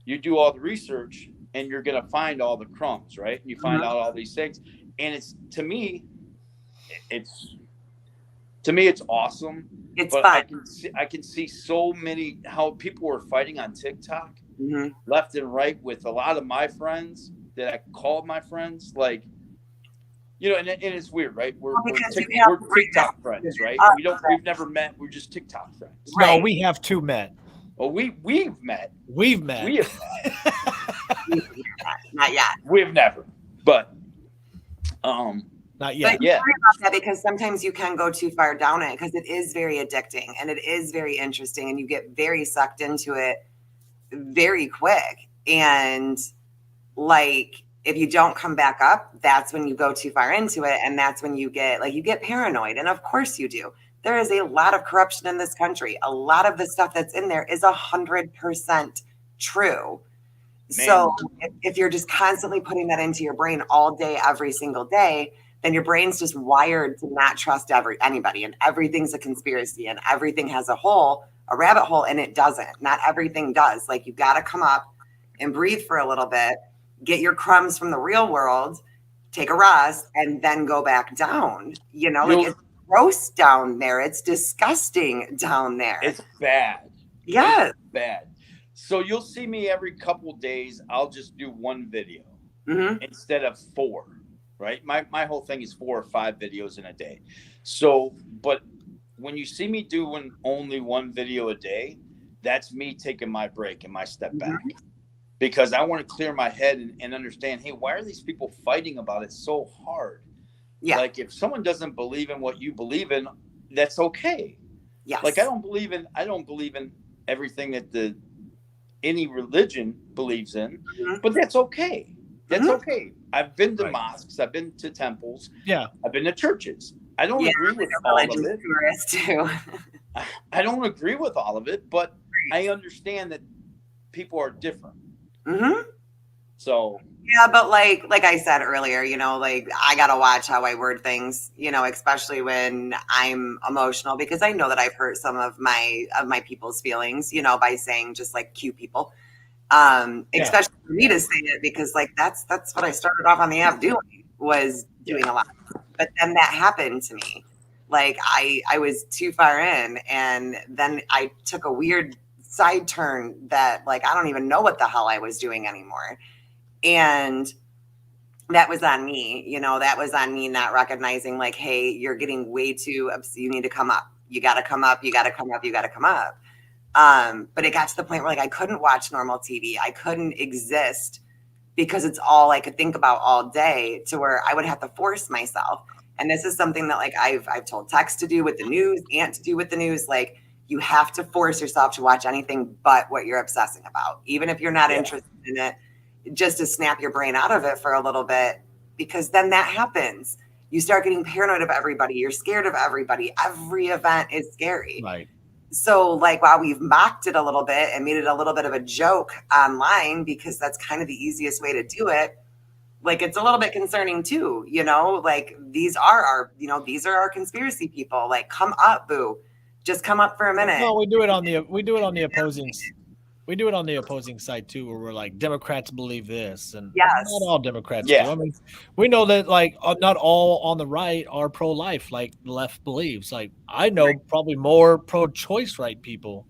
D: you do all the research and you're going to find all the crumbs, right? And you find out all these things, and it's to me it's awesome.
B: It's
D: but
B: fun.
D: I can see so many how people were fighting on TikTok
B: Mhm.
D: left and right with a lot of my friends that I called my friends, like, and it's weird, right? We're TikTok friends, right? We've never met. We're just TikTok friends.
A: Right. No, we have two met.
D: Well, we've met.
A: We've met.
D: We have met.
B: Not yet.
D: We've never. But
A: not yet.
B: But you worry about that because sometimes you can go too far down it because it is very addicting and it is very interesting and you get very sucked into it very quick. And like if you don't come back up, that's when you go too far into it. And that's when you get paranoid. And of course you do. There is a lot of corruption in this country. A lot of the stuff that's in there is 100% true. Man. So if you're just constantly putting that into your brain all day, every single day, then your brain's just wired to not trust anybody, and everything's a conspiracy and everything has a rabbit hole, and it doesn't. Not everything does. Like you got to come up and breathe for a little bit, get your crumbs from the real world, take a rest, and then go back down. It's gross down there. It's disgusting down there.
D: It's bad.
B: Yeah.
D: It's bad. So you'll see me every couple days. I'll just do one video instead of 4, right? My whole thing is 4 or 5 videos in a day. So, but when you see me doing only one video a day, that's me taking my break and my step back. Because I want to clear my head and understand, hey, why are these people fighting about it so hard? Yeah. Like if someone doesn't believe in what you believe in, that's okay. Yes. Like I don't believe in everything that any religion believes in, but that's okay. That's okay. I've been to mosques, I've been to temples, I've been to churches. I don't agree with all of it. Too. I don't agree with all of it, but I understand that people are different. So
B: yeah, but like I said earlier, I gotta watch how I word things, especially when I'm emotional, because I know that I've hurt some of my people's feelings, by saying just like cute people. Especially for me to say it, because like that's what I started off on the app doing a lot. But then that happened to me. Like I was too far in, and then I took a weird side turn that like I don't even know what the hell I was doing anymore. And that was on me, that was on me not recognizing like, hey, you're getting way too upset. You need to come up. You got to come up. You got to come up. You got to come up. But it got to the point where like I couldn't watch normal TV. I couldn't exist because it's all I could think about all day, to where I would have to force myself. And this is something that like I've told Tex to do with the news, Aunt to do with the news. Like you have to force yourself to watch anything but what you're obsessing about, even if you're not interested in it, just to snap your brain out of it for a little bit, because then that happens. You start getting paranoid of everybody. You're scared of everybody. Every event is scary.
A: Right.
B: So like while we've mocked it a little bit and made it a little bit of a joke online, because that's kind of the easiest way to do it, like it's a little bit concerning too, you know, like these are our conspiracy people. Like, come up, boo. Just come up for a minute.
A: No, we do it on the opposing side too, where we're like, Democrats believe this, and
B: Yes.
A: not all Democrats
D: Yeah.
A: do. I mean, we know that like not all on the right are pro-life, like the left believes. Like I know probably more pro-choice right people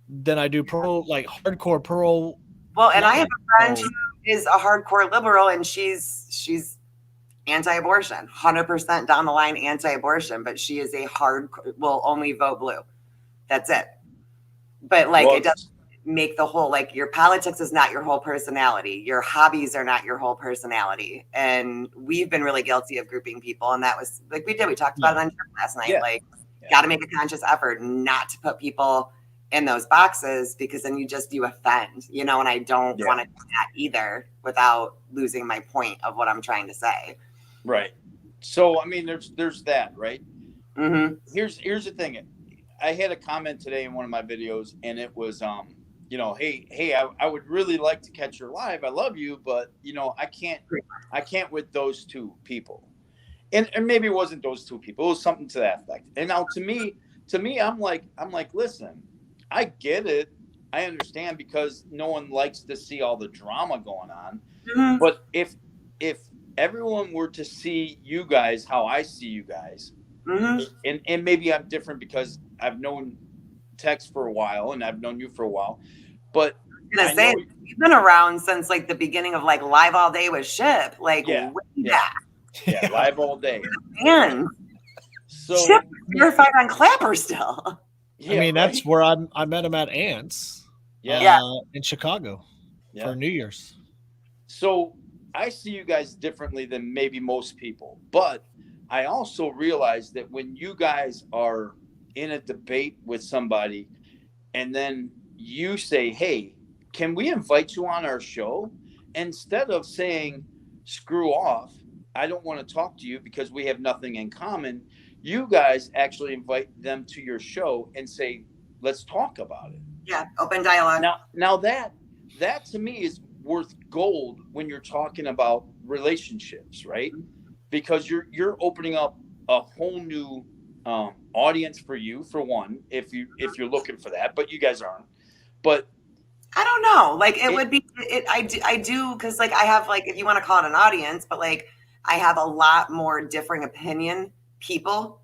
A: than I do hardcore pro.
B: Well, and I have a friend who is a hardcore liberal, and she's anti-abortion, 100% down the line anti-abortion, but she is will only vote blue. That's it. But like, it doesn't make the whole, like, your politics is not your whole personality. Your hobbies are not your whole personality. And we've been really guilty of grouping people. And that was like, we talked about it on last night.
D: Yeah.
B: Like, got to make a conscious effort not to put people in those boxes, because then you offend, you know, and I don't want to do that either without losing my point of what I'm trying to say.
D: Right. So, I mean, there's that, right?
B: Mm-hmm.
D: Here's the thing. I had a comment today in one of my videos, and it was, you know, hey, I would really like to catch your live. I love you, but you know, I can't with those two people. And maybe it wasn't those two people. It was something to that effect. And now to me, I'm like, listen, I get it. I understand, because no one likes to see all the drama going on.
B: Mm-hmm.
D: But if everyone were to see you guys how I see you guys,
B: Mm-hmm.
D: and maybe I'm different because I've known Tex for a while and I've known you for a while, but
B: I say you've been around since like the beginning of like Live All Day with Ship, like way back.
D: Yeah, Live All Day.
B: And
D: so
B: Ship verified on Clapper still.
A: Yeah, I mean, that's where I met him at Ants. In Chicago for New Year's.
D: So I see you guys differently than maybe most people, but I also realize that when you guys are in a debate with somebody and then you say, hey, can we invite you on our show? Instead of saying, screw off, I don't want to talk to you because we have nothing in common, you guys actually invite them to your show and say, let's talk about it.
B: Yeah, open dialogue.
D: Now that to me is worth gold when you're talking about relationships, right? Because you're opening up a whole new audience for you, for one, if you're looking for that, but you guys aren't. But
B: I don't know. Like it would be. I do because like I have like, if you want to call it an audience, but like I have a lot more differing opinion people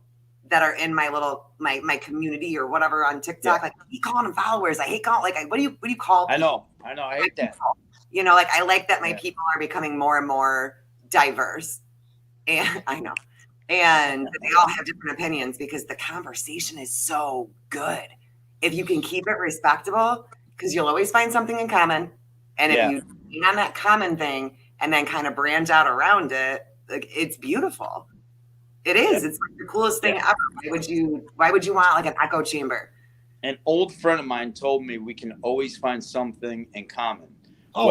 B: that are in my little my community or whatever on TikTok. Like, I hate calling them followers. I hate calling like what do you call people?
D: I know. I hate that.
B: People? You know, like I like that my people are becoming more and more diverse. And I know. And they all have different opinions because the conversation is so good. If you can keep it respectable, because you'll always find something in common. And if you lean on that common thing and then kind of branch out around it, like it's beautiful. It is. It's like the coolest thing ever. Why would you want like an echo chamber?
D: An old friend of mine told me we can always find something in common.
A: Oh,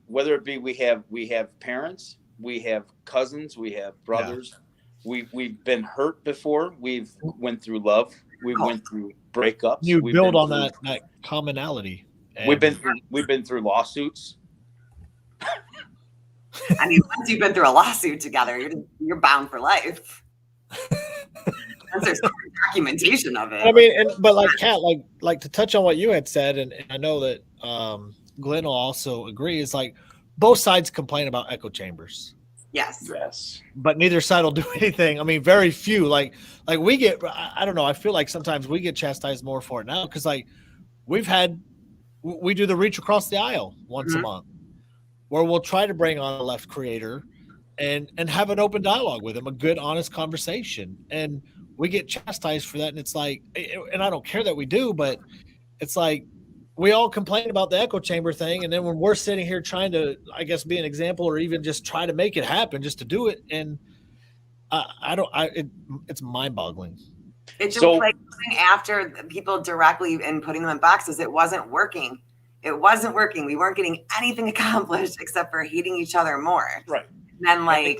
D: whether it be we have parents, we have cousins, we have brothers. We've been hurt before. We've went through love. We went through breakups.
A: You build on that commonality.
D: We've been through lawsuits.
B: I mean, once you've been through a lawsuit together, you're bound for life. Once there's documentation of it.
A: I mean, but like Kat, like to touch on what you had said, and I know that Glenn will also agree, is like both sides complain about echo chambers.
B: Yes.
A: But neither side will do anything. I mean, very few. Like we get, I don't know. I feel like sometimes we get chastised more for it now because like we do the reach across the aisle once a month, where we'll try to bring on a left creator and have an open dialogue with him, a good, honest conversation, and we get chastised for that. And it's like, and I don't care that we do, but it's like, we all complain about the echo chamber thing. And then when we're sitting here trying to, I guess, be an example or even just try to make it happen, just to do it. And it's mind boggling.
B: It's just like after people directly and putting them in boxes, it wasn't working. We weren't getting anything accomplished except for hating each other more.
D: Right.
B: And then like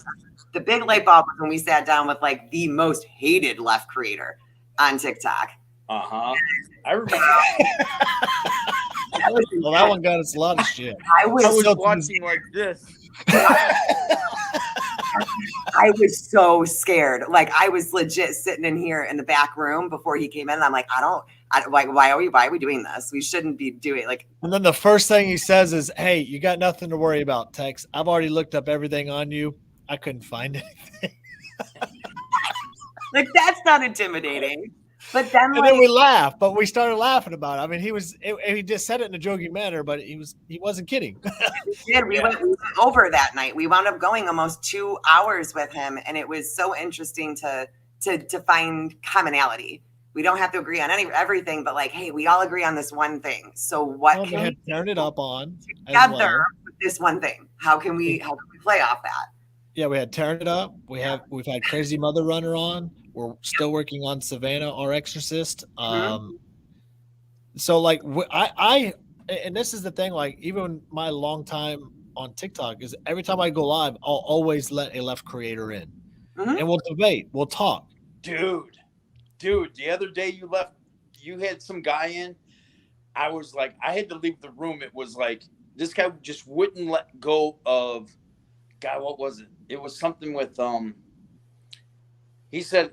B: the big light bulb was when we sat down with like the most hated left creator on TikTok.
D: I remember that.
A: Well, that one got us a lot of shit.
B: I was
D: watching like this.
B: I was so scared. Like I was legit sitting in here in the back room before he came in. And I'm like, why are we doing this? We shouldn't be doing like.
A: And then the first thing he says is, "Hey, you got nothing to worry about, Tex. I've already looked up everything on you. I couldn't find anything."
B: Like that's not intimidating. But then,
A: and then we laughed, but we started laughing about it. I mean, he just said it in a joking manner, but he wasn't kidding.
B: We went over that night. We wound up going almost 2 hours with him, and it was so interesting to find commonality. We don't have to agree on everything, but like, hey, we all agree on this one thing. So what can we
A: turn it up on
B: together with this one thing? How can we play off that?
A: Yeah, we had Turn It Up. We've had Crazy Mother Runner on. We're still working on Savannah, our exorcist. So like I and this is the thing, like even my long time on TikTok is every time I go live, I'll always let a left creator in. And we'll debate, we'll talk.
D: Dude, the other day you had some guy in. I was like, I had to leave the room. It was like this guy just wouldn't let go of God, what was it? It was something with he said,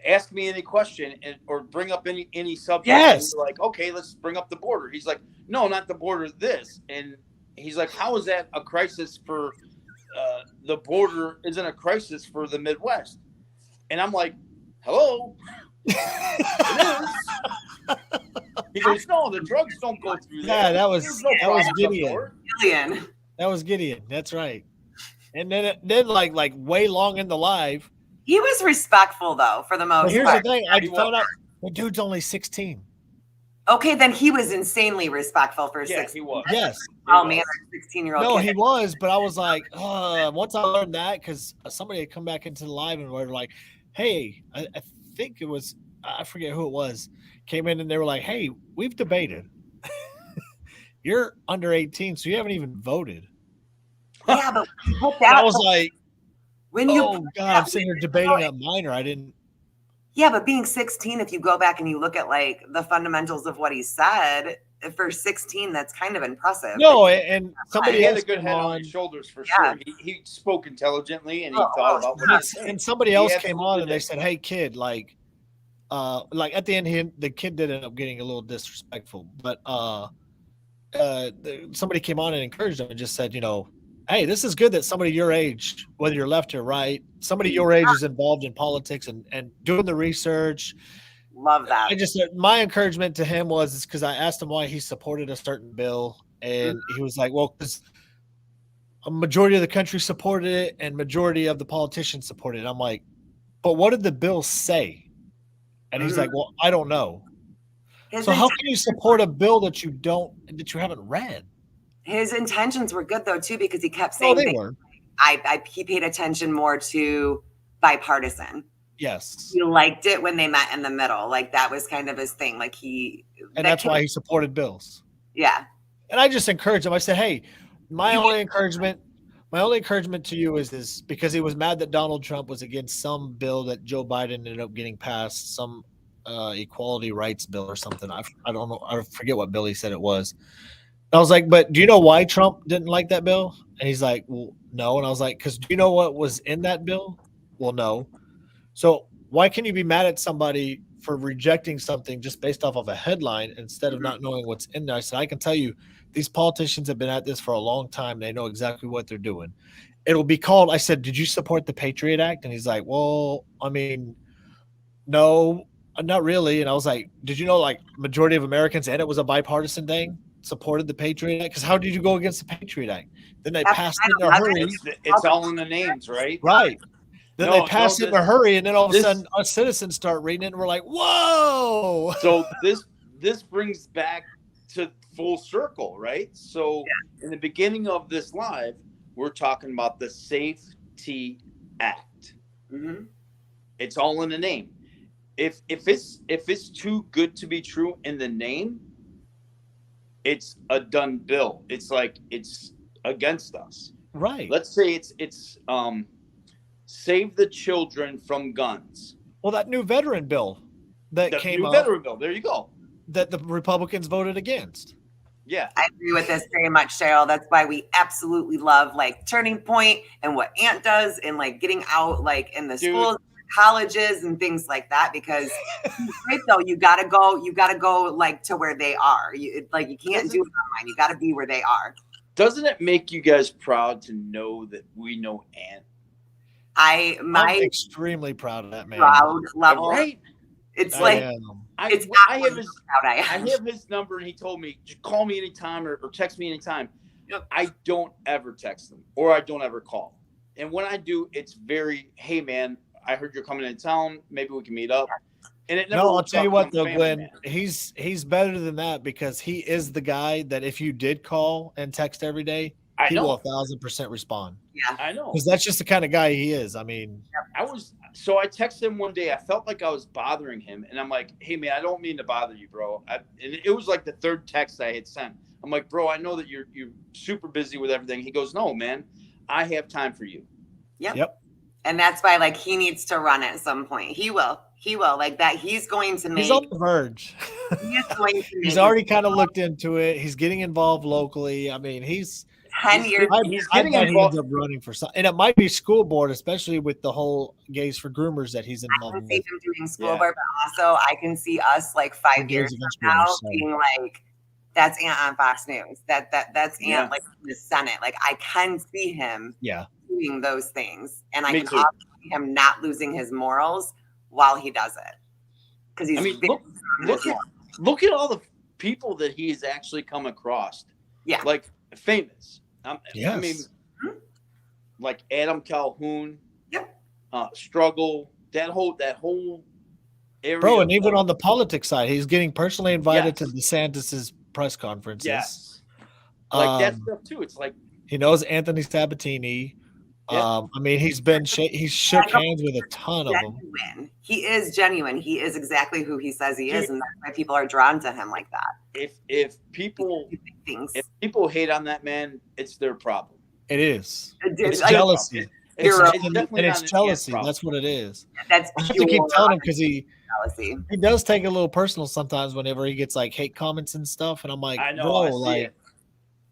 D: ask me any question or bring up any subject.
A: Yes.
D: And we're like, okay, let's bring up the border. He's like, no, not the border, this. And he's like, how is that a crisis for the border isn't a crisis for the Midwest? And I'm like, hello? It is. He goes, no, the drugs don't go through there.
A: Yeah, that was
B: Gideon.
A: That was Gideon. That's right. And then like way long in the live.
B: He was respectful though, for the most part.
A: Here's the thing. I found out the dude's only 16.
B: Okay, then he was insanely respectful for 16.
D: He was.
A: Yes.
B: Oh man, 16-year-old.
A: No, he was, but I was like, once I learned that, because somebody had come back into the live and were like, hey, I think it was, I forget who it was, came in and they were like, hey, we've debated. You're under 18, so you haven't even voted.
B: Yeah, but I
A: was like,
B: when you
A: God, I'm sitting here debating a minor. I didn't.
B: Yeah, but being 16, if you go back and you look at like the fundamentals of what he said, for 16, that's kind of impressive.
A: No, and somebody
D: had a good head on his shoulders for sure. He spoke intelligently and he thought about what he said.
A: And somebody else came on and they said, hey, kid, like at the end, the kid did end up getting a little disrespectful, but somebody came on and encouraged him and just said, hey, this is good that somebody your age, whether you're left or right, somebody your age is involved in politics and doing the research.
B: Love that.
A: My encouragement to him was because I asked him why he supported a certain bill. And he was like, well, because a majority of the country supported it and majority of the politicians supported it. I'm like, but what did the bill say? And he's like, well, I don't know. So how can you support a bill that you haven't read?
B: His intentions were good though too, because he kept saying he paid attention more to bipartisan.
A: Yes.
B: He liked it when they met in the middle. Like that was kind of his thing. Like
A: that's why he supported bills.
B: Yeah.
A: And I just encouraged him. I said, hey, my only encouragement to you is this, because he was mad that Donald Trump was against some bill that Joe Biden ended up getting passed, some equality rights bill or something. I don't know. I forget what bill he said it was. I was like, but do you know why Trump didn't like that bill? And he's like, well, no. And I was like, because do you know what was in that bill? Well, no. So why can you be mad at somebody for rejecting something just based off of a headline instead of not knowing what's in there? I said, I can tell you these politicians have been at this for a long time. They know exactly what they're doing. It'll be called, I said, did you support the Patriot Act? And he's like, well, I mean, no, not really. And I was like, did you know like majority of Americans, and it was a bipartisan thing, supported the Patriot Act? Because how did you go against the Patriot Act? Then they passed it in a hurry.
D: It's all in the names, right?
A: Right. Then they passed it in a hurry, and then all of a sudden our citizens start reading it, and we're like, whoa!
D: So this brings back to full circle, right? So in the beginning of this live, we're talking about the Safety Act.
B: Mm-hmm.
D: It's all in the name. If it's too good to be true in the name, it's a done bill. It's like it's against us.
A: Right.
D: Let's say it's save the children from guns.
A: Well, that new veteran bill that
D: The
A: came
D: new
A: up
D: veteran bill. There you go.
A: that the Republicans voted against.
D: Yeah.
B: I agree with this very much, Cheryl. That's why we absolutely love like Turning Point and what Aunt does and like getting out like in the schools, colleges and things like that, because right though, you gotta go like to where they are. You can't do it online. You gotta be where they are.
D: Doesn't it make you guys proud to know that we know Aunt?
A: I'm extremely proud of that man.
B: Proud level.
D: Right?
B: It's
A: I
B: like
A: am.
D: I have his number, and he told me, just call me anytime or text me anytime.
B: Yep.
D: I don't ever text him or I don't ever call. And when I do, it's very, hey, man, I heard you're coming in town. Maybe we can meet up. And it never
A: No, I'll
D: works
A: tell you
D: out
A: what,
D: 'cause I'm
A: though,
D: a
A: Glenn,
D: family man.
A: he's better than that because he is the guy that if you did call and text every day,
D: I
A: he
D: know.
A: will 1,000% respond.
B: Yeah.
D: I know.
A: Because that's just the kind of guy he is. I mean,
D: I texted him one day. I felt like I was bothering him, and I'm like, "Hey, man, I don't mean to bother you, bro." And it was like the third text I had sent. I'm like, "Bro, I know that you're super busy with everything." He goes, "No, man, I have time for you."
A: Yep.
B: And that's why like he needs to run at some point. He will like that. He's going to make.
A: He's on the verge.
B: He is going to
A: He's
B: make
A: already kind of looked into it. He's getting involved locally. I mean,
B: 10 years.
D: He's
A: I
D: getting
A: bet he
D: involved.
A: ends up running for something, and it might be school board, especially with the whole gays for groomers that he's
B: I
A: involved
B: can see
A: with.
B: him doing school
D: Yeah.
B: board, but also I can see us like 5 years
A: Gays Against
B: from now
A: Groomers, sorry.
B: being like, that's Aunt on Fox News. That's Aunt
D: Yeah.
B: like in the Senate. Like I can see him
A: Yeah.
B: doing those things, and I
D: Me
B: can
D: too.
B: also see him not losing his morals while he does it, because he's.
D: I mean,
B: very strong in his morals.
D: look at all the people that he's actually come across.
B: Yeah.
D: Like famous. I
A: Yes.
D: mean, like Adam Calhoun.
B: Yep.
D: Struggle. That whole area.
A: Bro, and even on the politics side, he's getting personally invited to
D: Yes.
A: DeSantis's press conferences.
D: Yes. Like that
A: Um,
D: stuff too. It's like,
A: He knows Anthony Sabatini.
D: Yeah.
A: I mean, he's shook hands with a ton of them.
B: Genuine. He is genuine. He is exactly who he says he is, and that's why people are drawn to him like that.
D: if people
B: Things.
D: hate on that man, it's their problem.
A: It is.
B: It's
A: It's
B: like-
A: jealousy.
B: You're right.
D: definitely
A: It's
D: not an
A: jealousy.
D: Ant problem.
A: That's what it is.
B: That's
A: I have to keep telling him because he
B: jealousy.
A: does take a little personal sometimes whenever he gets like hate comments and stuff. And I'm like,
D: I know.
A: bro,
D: I see it.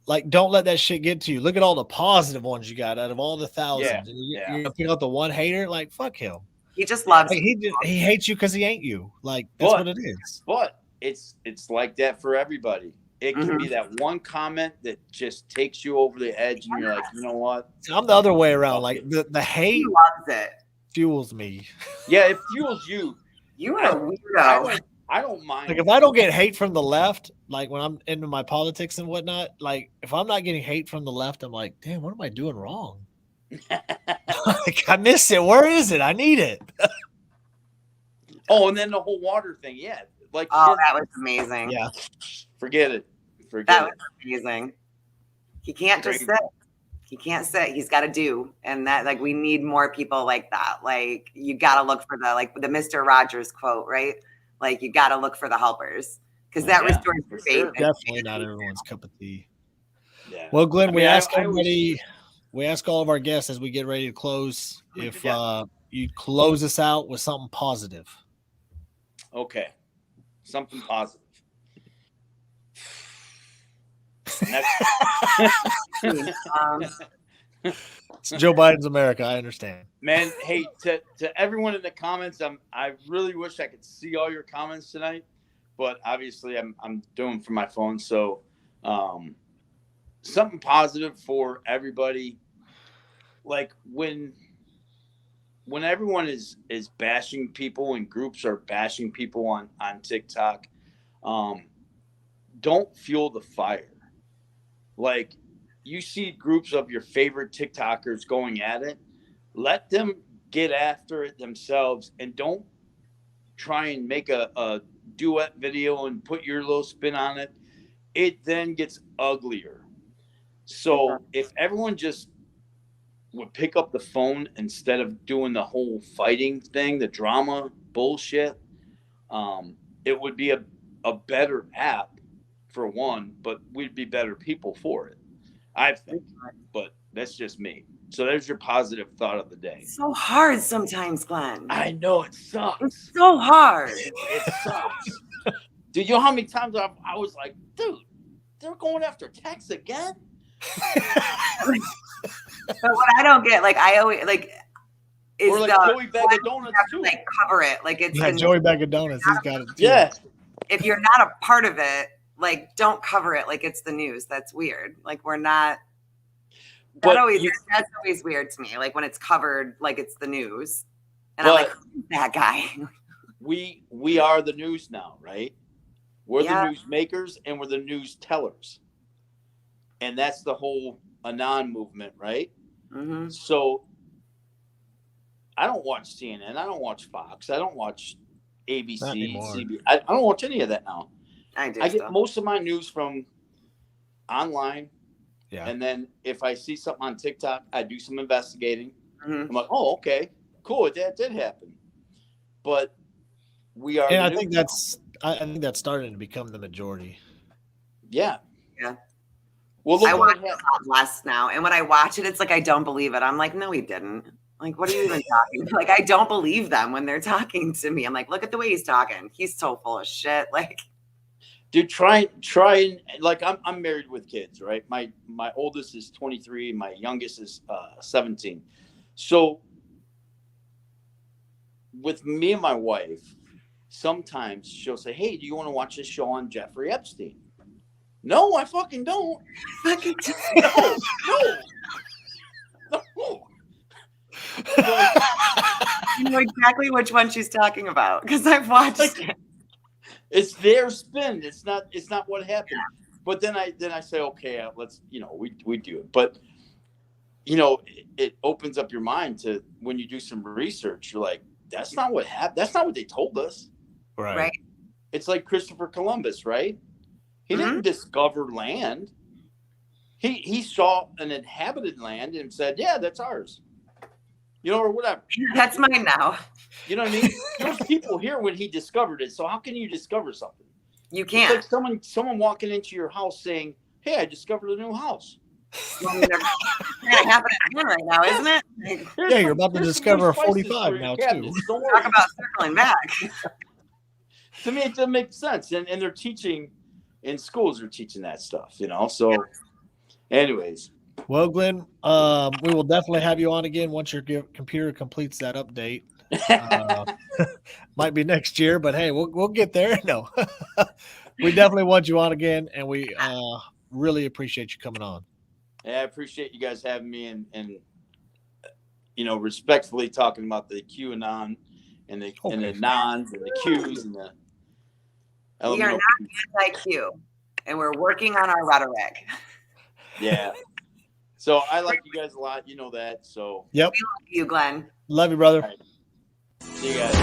A: like don't let that shit get to you. Look at all the positive ones you got out of all the thousands.
D: Yeah,
A: And
D: yeah.
A: You're gonna pick out the one hater. Like fuck him.
B: He just loves.
A: Like, he hates you because he ain't you. Like that's
D: But-
A: what it is.
D: But it's like that for everybody. It can
B: Mhm.
D: be that one comment that just takes you over the edge, and you're like, you know what?
A: I'm the other way around. Like the hate
B: He loves it.
A: fuels me.
D: Yeah, it fuels you.
B: You are a weirdo.
D: I don't mind.
A: Like if I don't get hate from the left, like when I'm into my politics and whatnot, like if I'm not getting hate from the left, I'm like, damn, what am I doing wrong? Like I miss it. Where is it? I need it.
D: Oh, and then the whole water thing. Yeah, like
B: Oh, that was amazing.
A: Yeah.
D: forget it. Forget
B: That
D: it.
B: was amazing. He can't just
D: Great.
B: sit. He can't sit. He's got to do. And that, like, we need more people like that. Like, you got to look for the Mr. Rogers quote, right? Like, you got to look for the helpers because that
D: Yeah,
B: restores
D: for
B: your faith.
D: sure.
B: in
A: Definitely
B: faith.
A: not everyone's cup of tea.
D: Yeah.
A: Well, Glenn,
D: I
A: we
D: mean,
A: ask
D: I always-
A: everybody, we ask all of our guests as we get ready to close, if
D: Yeah.
A: you close us out with something positive.
D: Okay. Something positive. Next.
A: It's Joe Biden's America. I understand.
D: Man, hey, to everyone in the comments, I really wish I could see all your comments tonight, but obviously I'm doing from my phone. So something positive for everybody. Like when everyone is bashing people and groups are bashing people on TikTok, don't fuel the fire. Like you see groups of your favorite TikTokers going at it, let them get after it themselves and don't try and make a duet video and put your little spin on it. It then gets uglier. So if everyone just would pick up the phone instead of doing the whole fighting thing, the drama bullshit, it would be a better app for one, but we'd be better people for it. I think, but that's just me. So there's your positive thought of the day.
B: It's so hard sometimes, Glenn.
D: I know it sucks.
B: It's so hard.
D: It sucks. Dude, you know how many times I was like, dude, they're going after Tex again?
B: But what I don't get, like, I always, like, is
D: or like Joey Bag of Donuts, too.
B: Like, cover it. Like, it's
A: Joey Bag of Donuts. He's got it, too.
D: Yeah.
B: If you're not a part of it, like, don't cover it like it's the news. That's weird. Like, we're not. That's always weird to me. Like when it's covered like it's the news, and I'm like, who's that guy?
D: we are the news now, right? We're the news makers and we're the news tellers, and that's the whole Anon movement, right?
B: Mm-hmm.
D: So I don't watch CNN. I don't watch Fox. I don't watch ABC, CBS. I don't watch any of that now.
B: I
D: get most of my news from online.
A: Yeah.
D: And then if I see something on TikTok, I do some investigating.
B: Mm-hmm.
D: I'm like, oh, okay, cool. That did happen. But we are.
A: And I think that's starting to become the majority.
D: Yeah.
B: Yeah.
D: Well, look,
B: I watch it a lot less now. And when I watch it, it's like I don't believe it. I'm like, no, he didn't. Like, what are you even talking? Like, I don't believe them when they're talking to me. I'm like, look at the way he's talking. He's so full of shit. Like,
D: dude, try and like I'm married with kids, right? My oldest is 23, my youngest is 17. So with me and my wife, sometimes she'll say, "Hey, do you want to watch this show on Jeffrey Epstein?" No, I fucking don't. No.
B: You know exactly which one she's talking about because I've watched it.
D: It's their spin. It's not what happened. But then I say, okay, let's, we do it. But it opens up your mind to when you do some research. You're like, that's not what happened. That's not what they told us.
A: Right.
D: It's like Christopher Columbus, right? He didn't discover land. He saw an inhabited land and said, yeah, that's ours. Or whatever.
B: That's mine now.
D: You know what I mean? There's people here when he discovered it. So how can you discover something?
B: You can't.
D: It's like someone walking into your house saying, "Hey, I discovered a new house."
B: Well, it's gonna happen again right now, isn't it?
A: Yeah, you're about to discover a 45 now too.
B: Don't talk about circling back.
D: To me, it doesn't make sense, and they're teaching in schools. They're teaching that stuff, So, anyways.
A: Well, Glenn, we will definitely have you on again once your computer completes that update. Might be next year, but hey, we'll get there. No, we definitely want you on again, and we really appreciate you coming on.
D: Yeah, I appreciate you guys having me, and respectfully talking about the QAnon and the nons and the Qs and the.
B: We are not anti-Q, and we're working on our rhetoric.
D: Yeah. So I like you guys a lot. You know that. So.
A: Yep.
B: We love you, Glenn.
A: Love you, brother.
D: Right. See you guys.